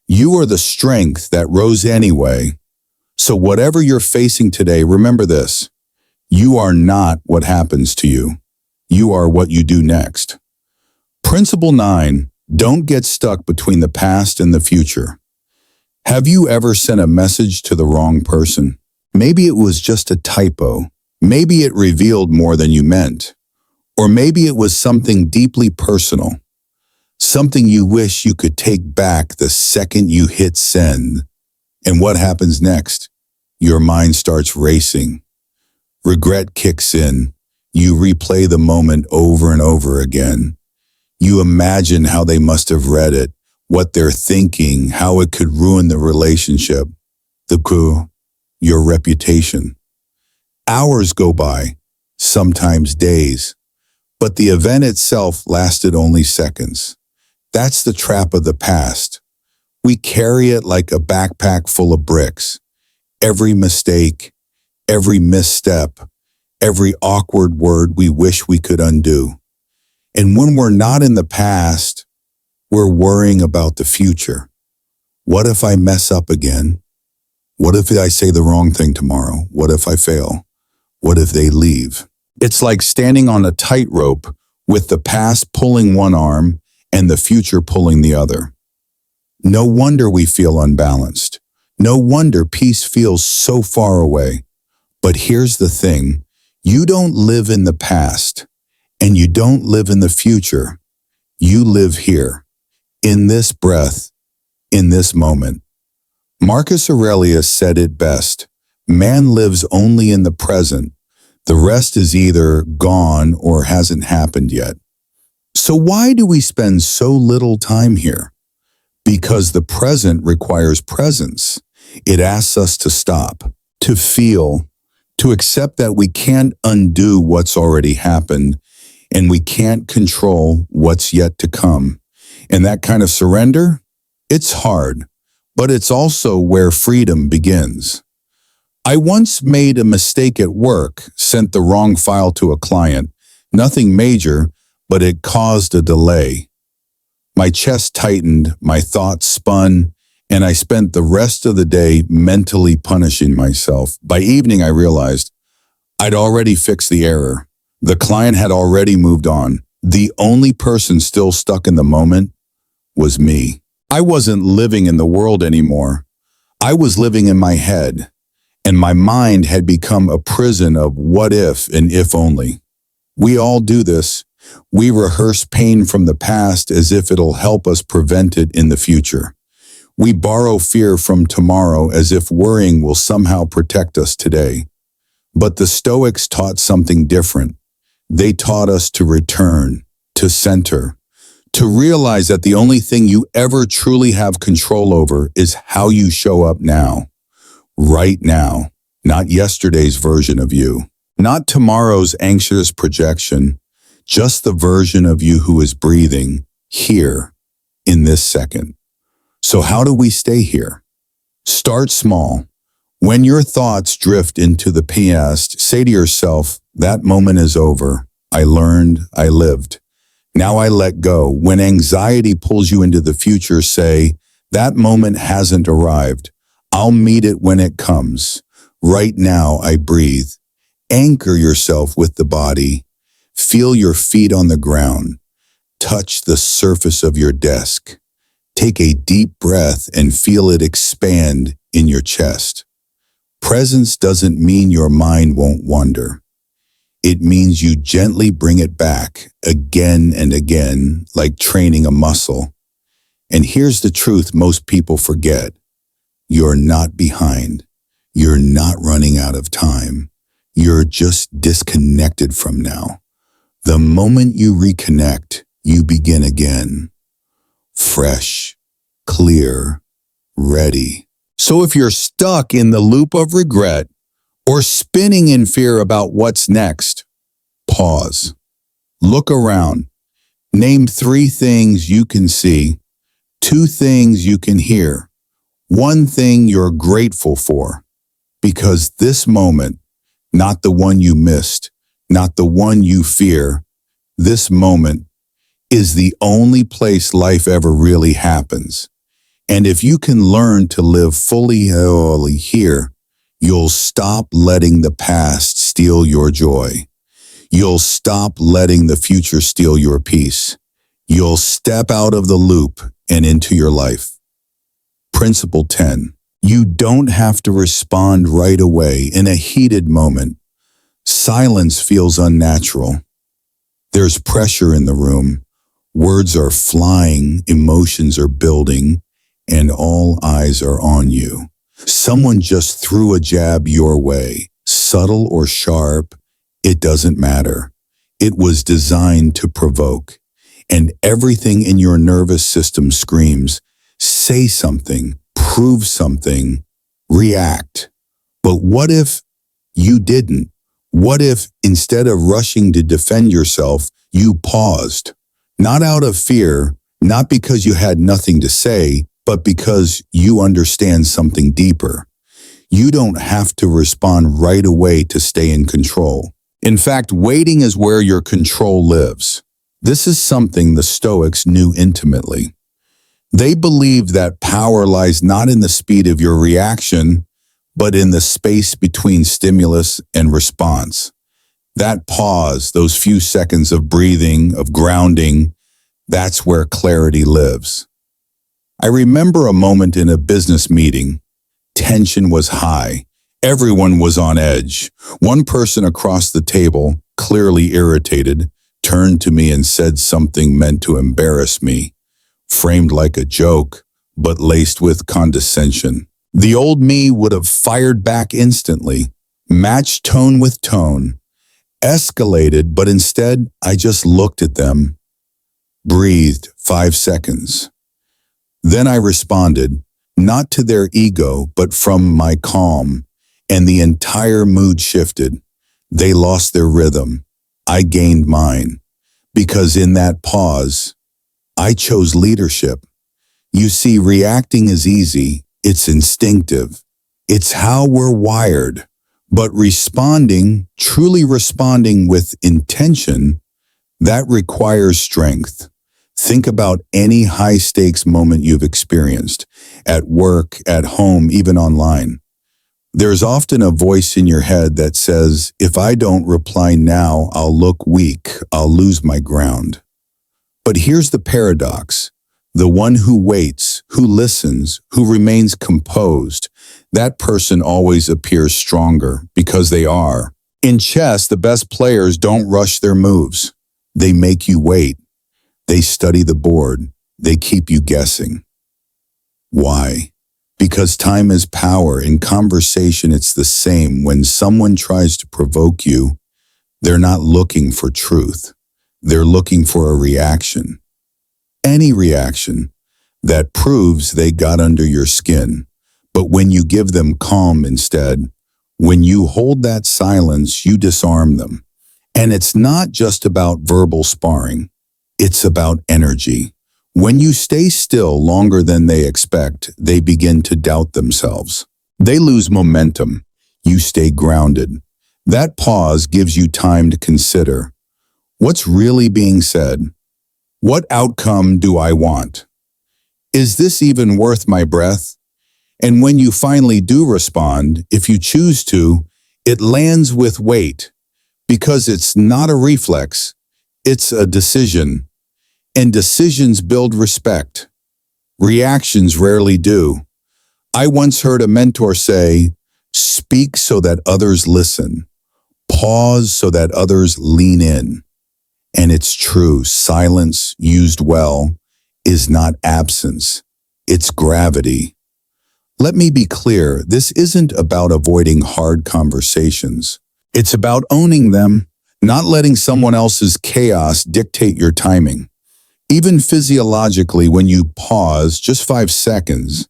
You are the strength that rose anyway. So whatever you're facing today, remember this: you are not what happens to you. You are what you do next. Principle 9, don't get stuck between the past and the future. Have you ever sent a message to the wrong person? Maybe it was just a typo. Maybe it revealed more than you meant. Or maybe it was something deeply personal. Something you wish you could take back the second you hit send. And what happens next? Your mind starts racing. Regret kicks in. You replay the moment over and over again. You imagine how they must have read it, what they're thinking, how it could ruin the relationship, your reputation. Hours go by, sometimes days, but the event itself lasted only seconds. That's the trap of the past. We carry it like a backpack full of bricks. Every mistake, every misstep, every awkward word we wish we could undo. And when we're not in the past, we're worrying about the future. What if I mess up again? What if I say the wrong thing tomorrow? What if I fail? What if they leave? It's like standing on a tightrope with the past pulling one arm and the future pulling the other. No wonder we feel unbalanced. No wonder peace feels so far away. But here's the thing. You don't live in the past, and you don't live in the future. You live here, in this breath, in this moment. Marcus Aurelius said it best: man lives only in the present. The rest is either gone or hasn't happened yet. So why do we spend so little time here? Because the present requires presence. It asks us to stop, to feel, to accept that we can't undo what's already happened, and we can't control what's yet to come. And that kind of surrender, it's hard, but it's also where freedom begins. I once made a mistake at work, sent the wrong file to a client. Nothing major, but it caused a delay. My chest tightened, my thoughts spun, and I spent the rest of the day mentally punishing myself. By evening, I realized I'd already fixed the error. The client had already moved on. The only person still stuck in the moment was me. I wasn't living in the world anymore. I was living in my head, and my mind had become a prison of what if and if only. We all do this. We rehearse pain from the past as if it'll help us prevent it in the future. We borrow fear from tomorrow as if worrying will somehow protect us today. But the Stoics taught something different. They taught us to return, to center, to realize that the only thing you ever truly have control over is how you show up now, right now, not yesterday's version of you, not tomorrow's anxious projection, just the version of you who is breathing here in this second. So how do we stay here? Start small. When your thoughts drift into the past, say to yourself, that moment is over. I learned, I lived. Now I let go. When anxiety pulls you into the future, say, that moment hasn't arrived. I'll meet it when it comes. Right now I breathe. Anchor yourself with the body. Feel your feet on the ground. Touch the surface of your desk. Take a deep breath and feel it expand in your chest. Presence doesn't mean your mind won't wander. It means you gently bring it back again and again, like training a muscle. And here's the truth most people forget. You're not behind. You're not running out of time. You're just disconnected from now. The moment you reconnect, you begin again. Fresh, clear, ready. So if you're stuck in the loop of regret or spinning in fear about what's next, pause. Look around. Name 3 things you can see, 2 things you can hear, 1 thing you're grateful for. Because this moment, not the one you missed, not the one you fear, this moment is the only place life ever really happens. And if you can learn to live fully here, you'll stop letting the past steal your joy. You'll stop letting the future steal your peace. You'll step out of the loop and into your life. Principle 10. You don't have to respond right away in a heated moment. Silence feels unnatural. There's pressure in the room. Words are flying, emotions are building, and all eyes are on you. Someone just threw a jab your way, subtle or sharp, it doesn't matter. It was designed to provoke, and everything in your nervous system screams, say something, prove something, react. But what if you didn't? What if, instead of rushing to defend yourself, you paused? Not out of fear, not because you had nothing to say, but because you understand something deeper. You don't have to respond right away to stay in control. In fact, waiting is where your control lives. This is something the Stoics knew intimately. They believed that power lies not in the speed of your reaction, but in the space between stimulus and response. That pause, those few seconds of breathing, of grounding, that's where clarity lives. I remember a moment in a business meeting. Tension was high. Everyone was on edge. One person across the table, clearly irritated, turned to me and said something meant to embarrass me, framed like a joke, but laced with condescension. The old me would have fired back instantly, matched tone with tone, escalated, but instead I just looked at them, breathed 5 seconds. Then I responded, not to their ego, but from my calm, and the entire mood shifted. They lost their rhythm. I gained mine. Because in that pause, I chose leadership. You see, reacting is easy. It's instinctive. It's how we're wired. But responding, truly responding with intention, that requires strength. Think about any high-stakes moment you've experienced, at work, at home, even online. There's often a voice in your head that says, if I don't reply now, I'll look weak, I'll lose my ground. But here's the paradox. The one who waits, who listens, who remains composed, that person always appears stronger because they are. In chess, the best players don't rush their moves. They make you wait. They study the board. They keep you guessing. Why? Because time is power. In conversation, it's the same. When someone tries to provoke you, they're not looking for truth. They're looking for a reaction. Any reaction that proves they got under your skin. But when you give them calm instead, when you hold that silence, you disarm them. And it's not just about verbal sparring. It's about energy. When you stay still longer than they expect, they begin to doubt themselves. They lose momentum. You stay grounded. That pause gives you time to consider. What's really being said? What outcome do I want? Is this even worth my breath? And when you finally do respond, if you choose to, it lands with weight, because it's not a reflex, it's a decision. And decisions build respect. Reactions rarely do. I once heard a mentor say, speak so that others listen. Pause so that others lean in. And it's true, silence used well is not absence. It's gravity. Let me be clear, this isn't about avoiding hard conversations. It's about owning them, not letting someone else's chaos dictate your timing. Even physiologically, when you pause just 5 seconds,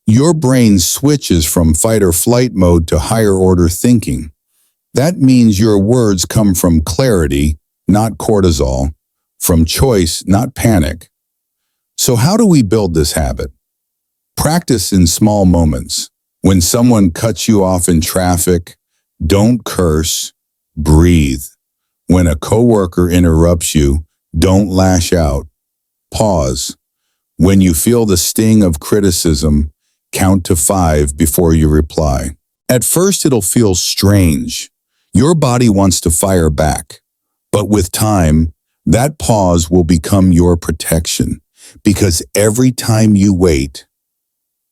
your brain switches from fight or flight mode to higher order thinking. That means your words come from clarity, not cortisol, from choice, not panic. So how do we build this habit? Practice in small moments. When someone cuts you off in traffic, don't curse, breathe. When a coworker interrupts you, don't lash out. Pause. When you feel the sting of criticism, count to 5 before you reply. At first, it'll feel strange. Your body wants to fire back. But with time, that pause will become your protection, because every time you wait,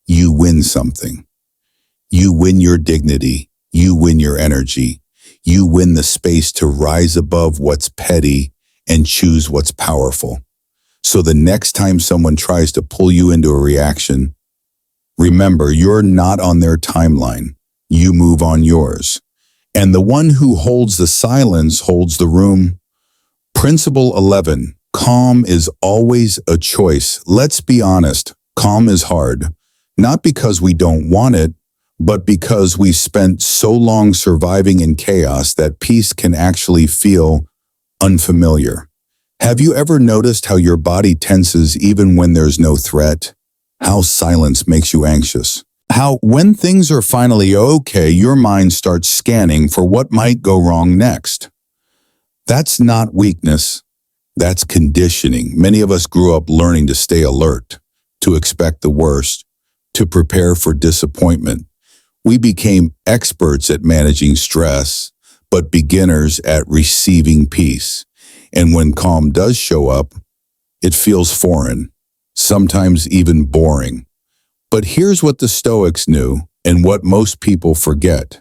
you win something. You win your dignity. You win your energy. You win the space to rise above what's petty and choose what's powerful. So the next time someone tries to pull you into a reaction, remember, you're not on their timeline. You move on yours. And the one who holds the silence holds the room. Principle 11. Calm is always a choice. Let's be honest, calm is hard. Not because we don't want it, but because we spent so long surviving in chaos that peace can actually feel unfamiliar. Have you ever noticed how your body tenses even when there's no threat? How silence makes you anxious? How, when things are finally okay, your mind starts scanning for what might go wrong next? That's not weakness. That's conditioning. Many of us grew up learning to stay alert, to expect the worst, to prepare for disappointment. We became experts at managing stress, but beginners at receiving peace. And when calm does show up, it feels foreign, sometimes even boring. But here's what the Stoics knew, and what most people forget.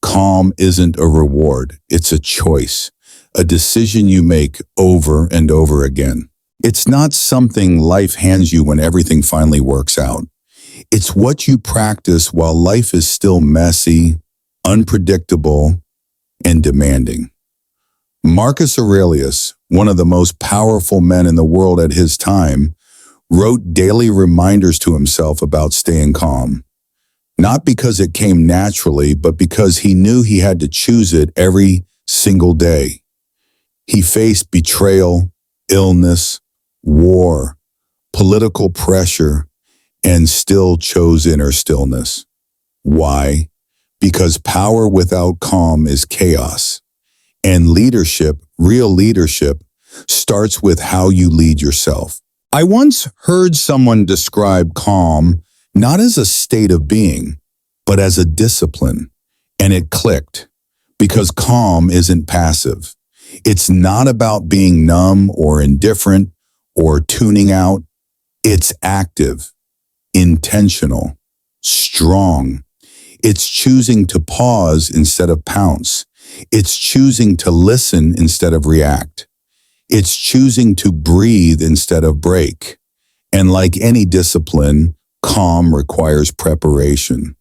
Calm isn't a reward, it's a choice, a decision you make over and over again. It's not something life hands you when everything finally works out. It's what you practice while life is still messy, unpredictable, and demanding. Marcus Aurelius, one of the most powerful men in the world at his time, wrote daily reminders to himself about staying calm. Not because it came naturally, but because he knew he had to choose it every single day. He faced betrayal, illness, war, political pressure, and still chose inner stillness. Why? Because power without calm is chaos. And leadership, real leadership, starts with how you lead yourself. I once heard someone describe calm not as a state of being, but as a discipline. And it clicked, because calm isn't passive. It's not about being numb or indifferent or tuning out. It's active, intentional, strong. It's choosing to pause instead of pounce. It's choosing to listen instead of react. It's choosing to breathe instead of break. And like any discipline, calm requires preparation.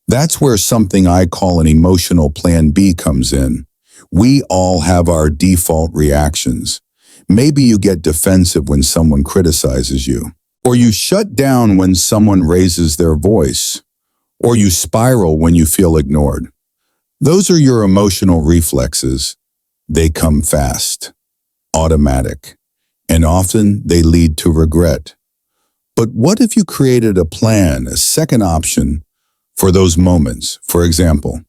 That's where something I call an emotional plan B comes in. We all have our default reactions. Maybe you get defensive when someone criticizes you, or you shut down when someone raises their voice, or you spiral when you feel ignored. Those are your emotional reflexes. They come fast, automatic, and often they lead to regret. But what if you created a plan, a second option for those moments? For example,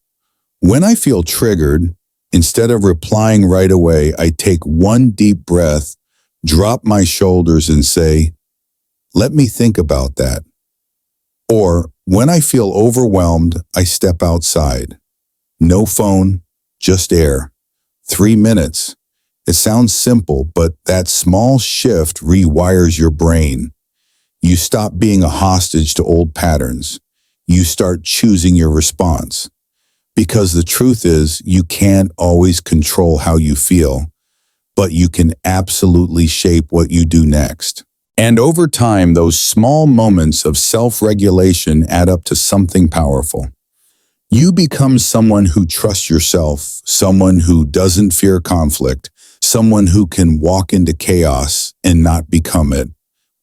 when I feel triggered, instead of replying right away, I take one deep breath, drop my shoulders and say, "Let me think about that." Or when I feel overwhelmed, I step outside. No phone, just air. 3 minutes. It sounds simple, but that small shift rewires your brain. You stop being a hostage to old patterns. You start choosing your response. Because the truth is, you can't always control how you feel, but you can absolutely shape what you do next. And over time, those small moments of self-regulation add up to something powerful. You become someone who trusts yourself, someone who doesn't fear conflict, someone who can walk into chaos and not become it.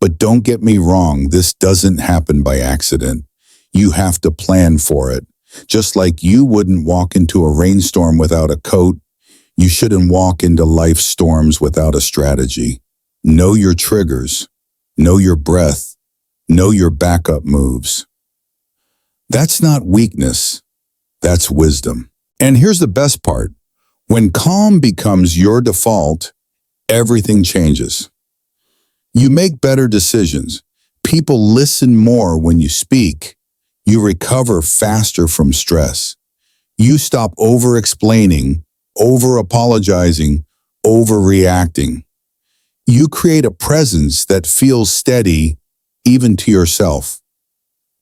But don't get me wrong, this doesn't happen by accident. You have to plan for it. Just like you wouldn't walk into a rainstorm without a coat, you shouldn't walk into life's storms without a strategy. Know your triggers. Know your breath. Know your backup moves. That's not weakness. That's wisdom. And here's the best part. When calm becomes your default, everything changes. You make better decisions. People listen more when you speak. You recover faster from stress. You stop over-explaining, over-apologizing, overreacting. You create a presence that feels steady, even to yourself.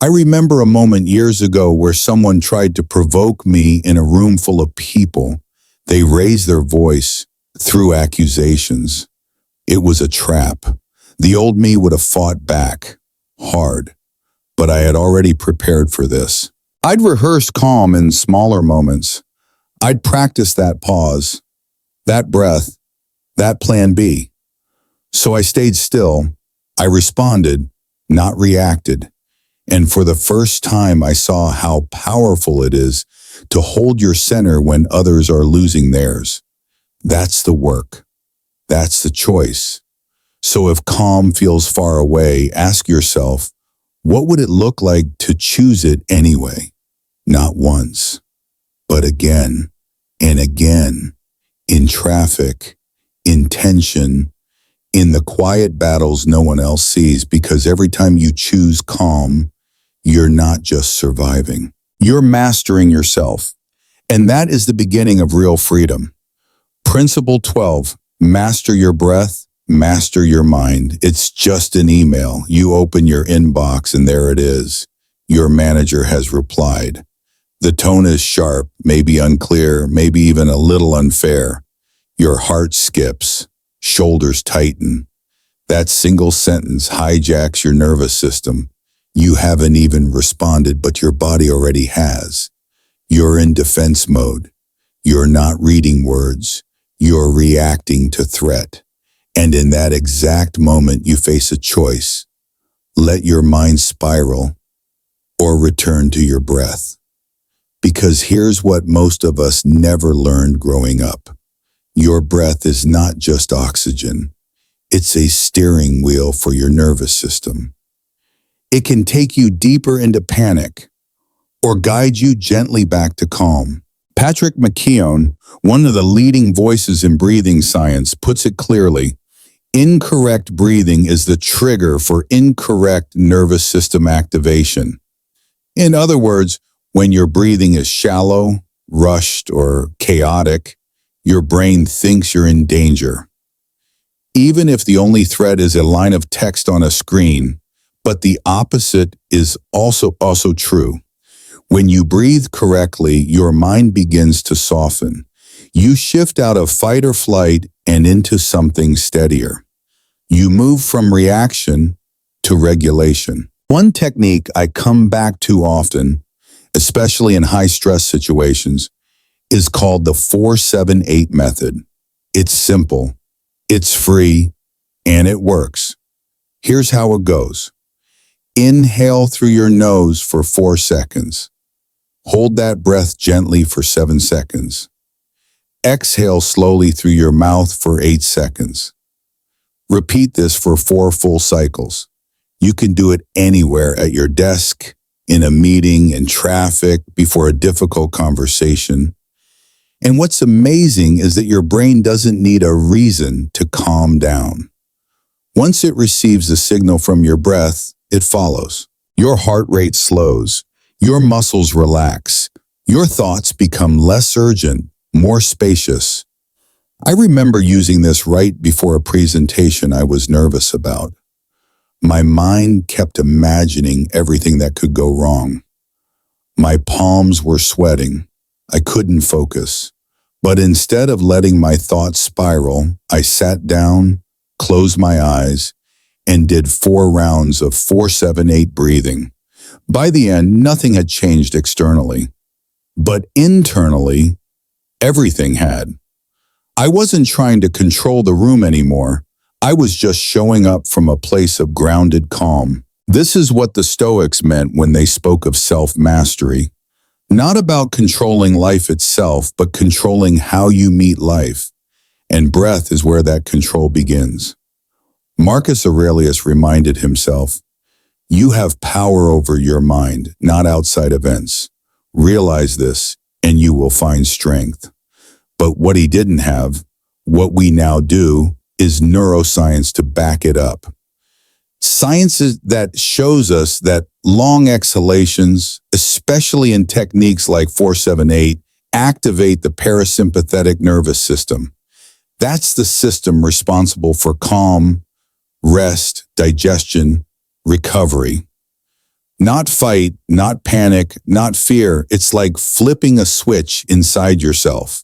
I remember a moment years ago where someone tried to provoke me in a room full of people. They raised their voice, threw accusations. It was a trap. The old me would have fought back, hard. But I had already prepared for this. I'd rehearse calm in smaller moments. I'd practice that pause, that breath, that plan B. So I stayed still. I responded, not reacted. And for the first time, I saw how powerful it is to hold your center when others are losing theirs. That's the work. That's the choice. So if calm feels far away, ask yourself, what would it look like to choose it anyway? Not once, but again and again, in traffic, in tension, in the quiet battles no one else sees, because every time you choose calm, you're not just surviving. You're mastering yourself. And that is the beginning of real freedom. Principle 12, master your breath, master your mind. It's just an email. You open your inbox and there it is. Your manager has replied. The tone is sharp, maybe unclear, maybe even a little unfair. Your heart skips, shoulders tighten. That single sentence hijacks your nervous system. You haven't even responded, but your body already has. You're in defense mode. You're not reading words. You're reacting to threat. And in that exact moment, you face a choice. Let your mind spiral or return to your breath. Because here's what most of us never learned growing up. Your breath is not just oxygen. It's a steering wheel for your nervous system. It can take you deeper into panic or guide you gently back to calm. Patrick McKeown, one of the leading voices in breathing science, puts it clearly. Incorrect breathing is the trigger for incorrect nervous system activation. In other words, when your breathing is shallow, rushed, or chaotic, your brain thinks you're in danger. Even if the only threat is a line of text on a screen, but the opposite is also true. When you breathe correctly, your mind begins to soften. You shift out of fight or flight and into something steadier. You move from reaction to regulation. One technique I come back to often, especially in high-stress situations, is called the 4-7-8 method. It's simple, it's free, and it works. Here's how it goes. Inhale through your nose for 4 seconds. Hold that breath gently for 7 seconds. Exhale slowly through your mouth for 8 seconds. Repeat this for 4 full cycles. You can do it anywhere, at your desk, in a meeting, in traffic, before a difficult conversation. And what's amazing is that your brain doesn't need a reason to calm down. Once it receives the signal from your breath, it follows. Your heart rate slows. Your muscles relax. Your thoughts become less urgent, more spacious. I remember using this right before a presentation I was nervous about. My mind kept imagining everything that could go wrong. My palms were sweating. I couldn't focus. But instead of letting my thoughts spiral, I sat down, closed my eyes, and did 4 rounds of 4-7-8 breathing. By the end, nothing had changed externally. But internally, everything had. I wasn't trying to control the room anymore. I was just showing up from a place of grounded calm. This is what the Stoics meant when they spoke of self-mastery. Not about controlling life itself, but controlling how you meet life. And breath is where that control begins. Marcus Aurelius reminded himself, "You have power over your mind, not outside events. Realize this, and you will find strength." But what he didn't have, what we now do, is neuroscience to back it up. Science that shows us that long exhalations, especially in techniques like 4-7-8, activate the parasympathetic nervous system. That's the system responsible for calm, rest, digestion, recovery. Not fight, not panic, not fear. It's like flipping a switch inside yourself.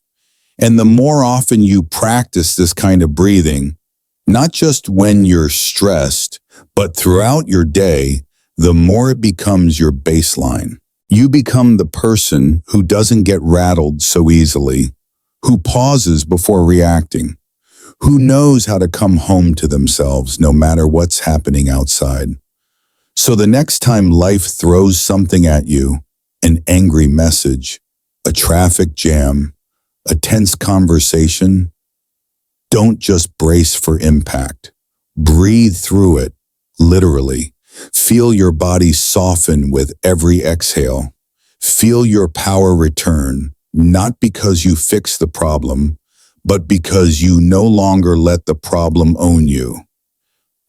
And the more often you practice this kind of breathing, not just when you're stressed, but throughout your day, the more it becomes your baseline. You become the person who doesn't get rattled so easily, who pauses before reacting, who knows how to come home to themselves no matter what's happening outside. So the next time life throws something at you, an angry message, a traffic jam, a tense conversation, don't just brace for impact. Breathe through it, literally. Feel your body soften with every exhale. Feel your power return, not because you fix the problem, but because you no longer let the problem own you.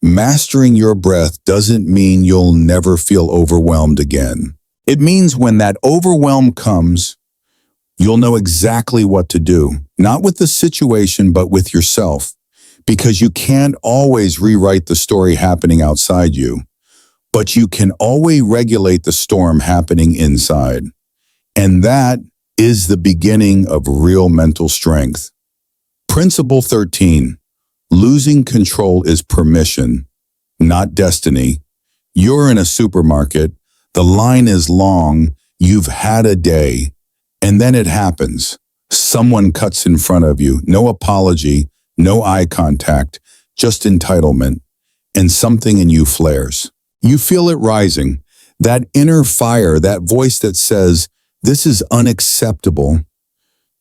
Mastering your breath doesn't mean you'll never feel overwhelmed again. It means when that overwhelm comes, you'll know exactly what to do, not with the situation, but with yourself, because you can't always rewrite the story happening outside you, but you can always regulate the storm happening inside. And that is the beginning of real mental strength. Principle 13. Losing control is permission, not destiny. You're in a supermarket, the line is long, you've had a day, and then it happens. Someone cuts in front of you, no apology, no eye contact, just entitlement, and something in you flares. You feel it rising, that inner fire, that voice that says, "This is unacceptable."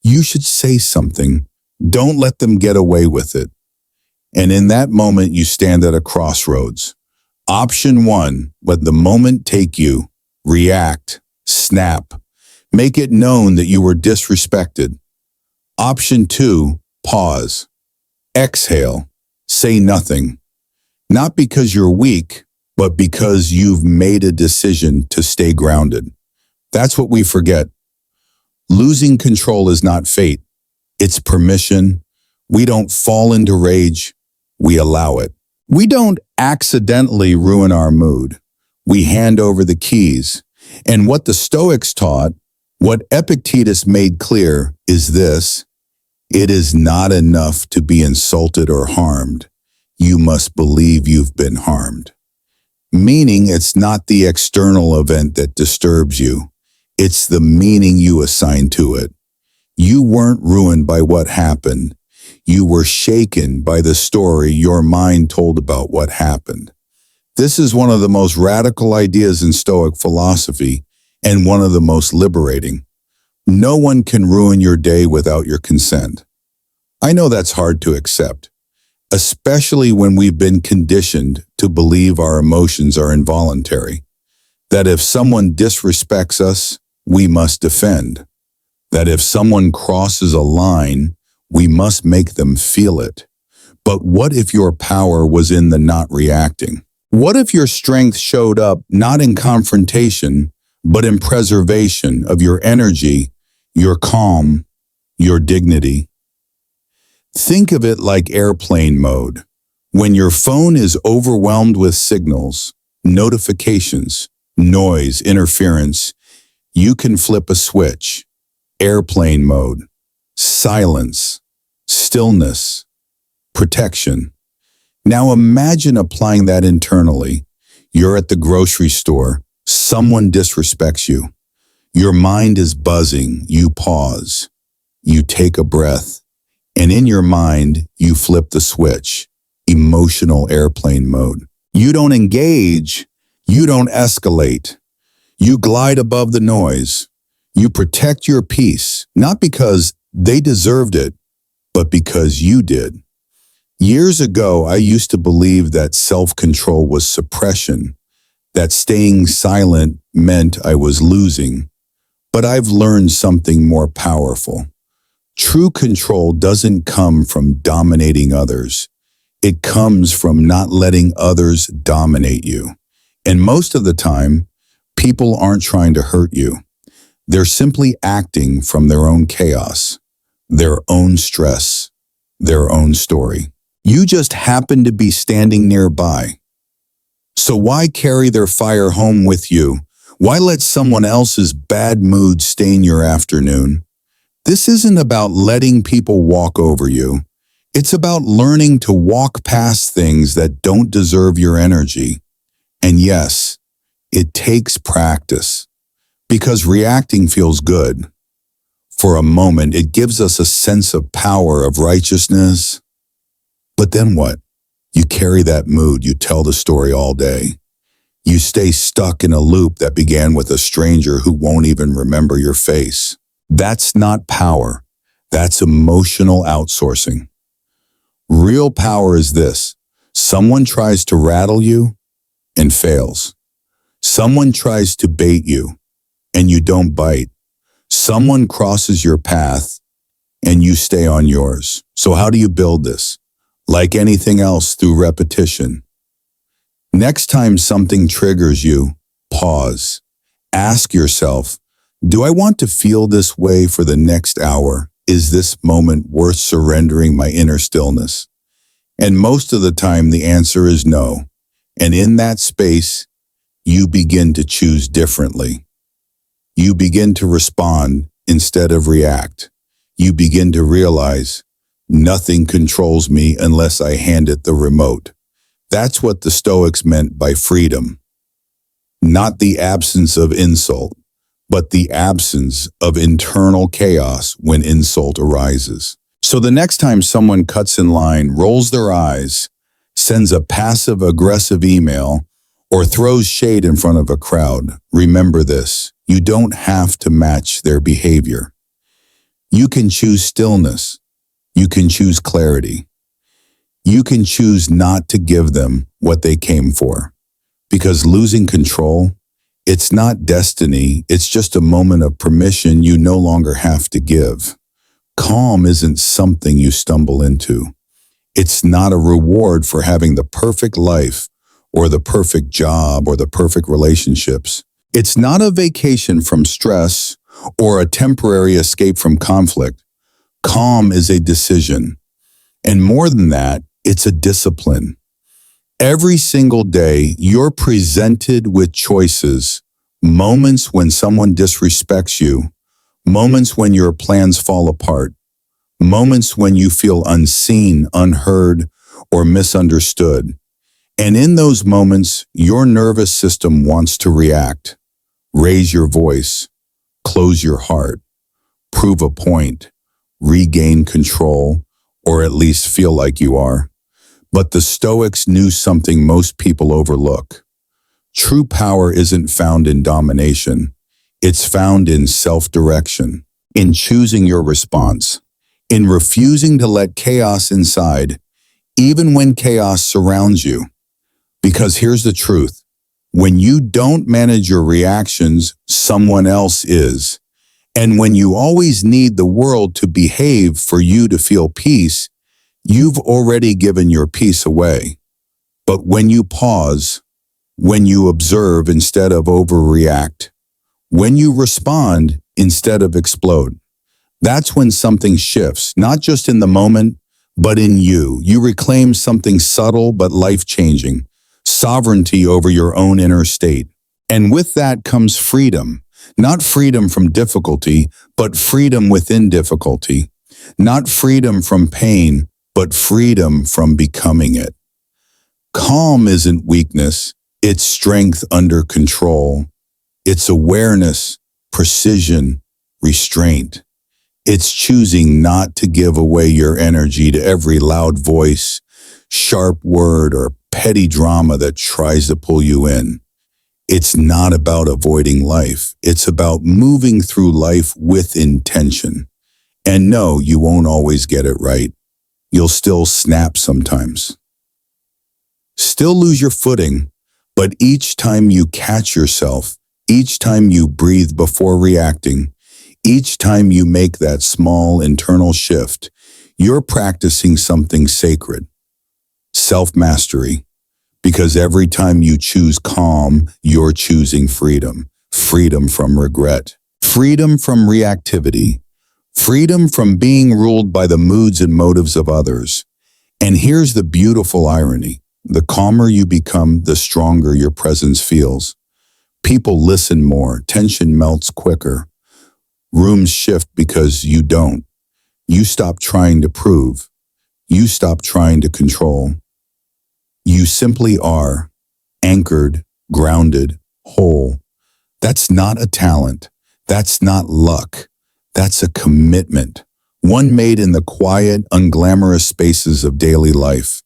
You should say something. Don't let them get away with it. And in that moment, you stand at a crossroads. Option one, let the moment take you. React, snap, make it known that you were disrespected. Option two, pause, exhale, say nothing. Not because you're weak, but because you've made a decision to stay grounded. That's what we forget. Losing control is not fate. It's permission. We don't fall into rage. We allow it. We don't accidentally ruin our mood. We hand over the keys. And what the Stoics taught, what Epictetus made clear, is this: it is not enough to be insulted or harmed. You must believe you've been harmed. Meaning it's not the external event that disturbs you. It's the meaning you assign to it. You weren't ruined by what happened. You were shaken by the story your mind told about what happened. This is one of the most radical ideas in Stoic philosophy and one of the most liberating. No one can ruin your day without your consent. I know that's hard to accept, especially when we've been conditioned to believe our emotions are involuntary. That if someone disrespects us, we must defend. That if someone crosses a line, we must make them feel it. But what if your power was in the not reacting? What if your strength showed up not in confrontation, but in preservation of your energy, your calm, your dignity? Think of it like airplane mode. When your phone is overwhelmed with signals, notifications, noise, interference, you can flip a switch. Airplane mode, silence, stillness, protection. Now imagine applying that internally. You're at the grocery store. Someone disrespects you. Your mind is buzzing. You pause. You take a breath. And in your mind, you flip the switch. Emotional airplane mode. You don't engage. You don't escalate. You glide above the noise. You protect your peace, not because they deserved it, but because you did. Years ago, I used to believe that self-control was suppression, that staying silent meant I was losing. But I've learned something more powerful. True control doesn't come from dominating others. It comes from not letting others dominate you. And most of the time, people aren't trying to hurt you. They're simply acting from their own chaos, their own stress, their own story. You just happen to be standing nearby. So why carry their fire home with you? Why let someone else's bad mood stain your afternoon? This isn't about letting people walk over you. It's about learning to walk past things that don't deserve your energy. And yes, it takes practice. Because reacting feels good. For a moment, it gives us a sense of power, of righteousness. But then what? You carry that mood, you tell the story all day. You stay stuck in a loop that began with a stranger who won't even remember your face. That's not power. That's emotional outsourcing. Real power is this: someone tries to rattle you and fails. Someone tries to bait you and you don't bite. Someone crosses your path and you stay on yours. So how do you build this? Like anything else, through repetition. Next time something triggers you, pause. Ask yourself, do I want to feel this way for the next hour? Is this moment worth surrendering my inner stillness? And most of the time the answer is no. And in that space, you begin to choose differently. You begin to respond instead of react. You begin to realize nothing controls me unless I hand it the remote. That's what the Stoics meant by freedom. not the absence of insult, but the absence of internal chaos when insult arises. So the next time someone cuts in line, rolls their eyes, sends a passive-aggressive email, or throws shade in front of a crowd, remember this: you don't have to match their behavior. You can choose stillness. You can choose clarity. You can choose not to give them what they came for. Because losing control, it's not destiny, it's just a moment of permission you no longer have to give. Calm isn't something you stumble into. It's not a reward for having the perfect life, or the perfect job, or the perfect relationships. It's not a vacation from stress, or a temporary escape from conflict. Calm is a decision. And more than that, it's a discipline. Every single day, you're presented with choices, moments when someone disrespects you, moments when your plans fall apart, moments when you feel unseen, unheard, or misunderstood. And in those moments, your nervous system wants to react, raise your voice, close your heart, prove a point, regain control, or at least feel like you are. But the Stoics knew something most people overlook. True power isn't found in domination. It's found in self-direction, in choosing your response, in refusing to let chaos inside, even when chaos surrounds you. Because here's the truth: when you don't manage your reactions, someone else is. And when you always need the world to behave for you to feel peace, you've already given your peace away. But when you pause, when you observe instead of overreact, when you respond instead of explode, that's when something shifts, not just in the moment, but in you. You reclaim something subtle but life-changing, sovereignty over your own inner state. And with that comes freedom. Not freedom from difficulty, but freedom within difficulty. Not freedom from pain, but freedom from becoming it. Calm isn't weakness, it's strength under control. It's awareness, precision, restraint. It's choosing not to give away your energy to every loud voice, sharp word, or petty drama that tries to pull you in. It's not about avoiding life. It's about moving through life with intention. And no, you won't always get it right. You'll still snap sometimes. Still lose your footing, but each time you catch yourself, each time you breathe before reacting, each time you make that small internal shift, you're practicing something sacred: self-mastery. Because every time you choose calm, you're choosing freedom. Freedom from regret. Freedom from reactivity. Freedom from being ruled by the moods and motives of others. And here's the beautiful irony: the calmer you become, the stronger your presence feels. People listen more, tension melts quicker. Rooms shift because you don't. You stop trying to prove. You stop trying to control. You simply are, anchored, grounded, whole. That's not a talent. That's not luck. That's a commitment, one made in the quiet, unglamorous spaces of daily life.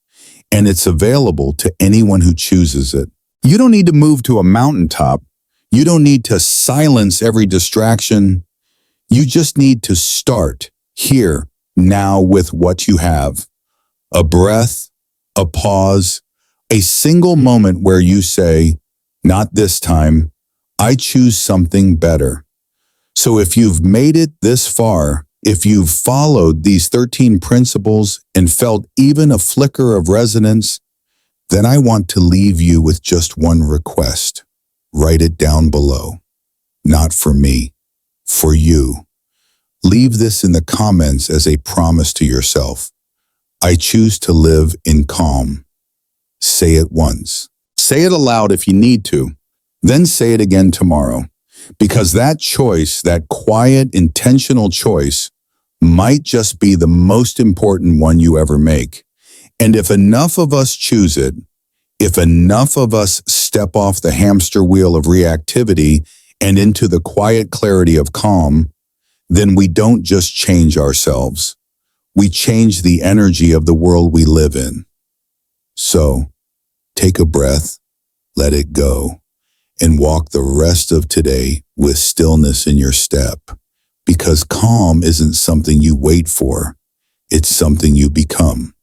And it's available to anyone who chooses it. You don't need to move to a mountaintop. You don't need to silence every distraction. You just need to start here, now, with what you have. A breath, a pause, a single moment where you say, "Not this time, I choose something better." So if you've made it this far, if you've followed these 13 principles and felt even a flicker of resonance, then I want to leave you with just one request. Write it down below. Not for me, for you. Leave this in the comments as a promise to yourself. I choose to live in calm. Say it once. Say it aloud if you need to. Then say it again tomorrow. Because that choice, that quiet, intentional choice, might just be the most important one you ever make. And if enough of us choose it, if enough of us step off the hamster wheel of reactivity and into the quiet clarity of calm, then we don't just change ourselves. We change the energy of the world we live in. So, take a breath, let it go, and walk the rest of today with stillness in your step. Because calm isn't something you wait for, it's something you become.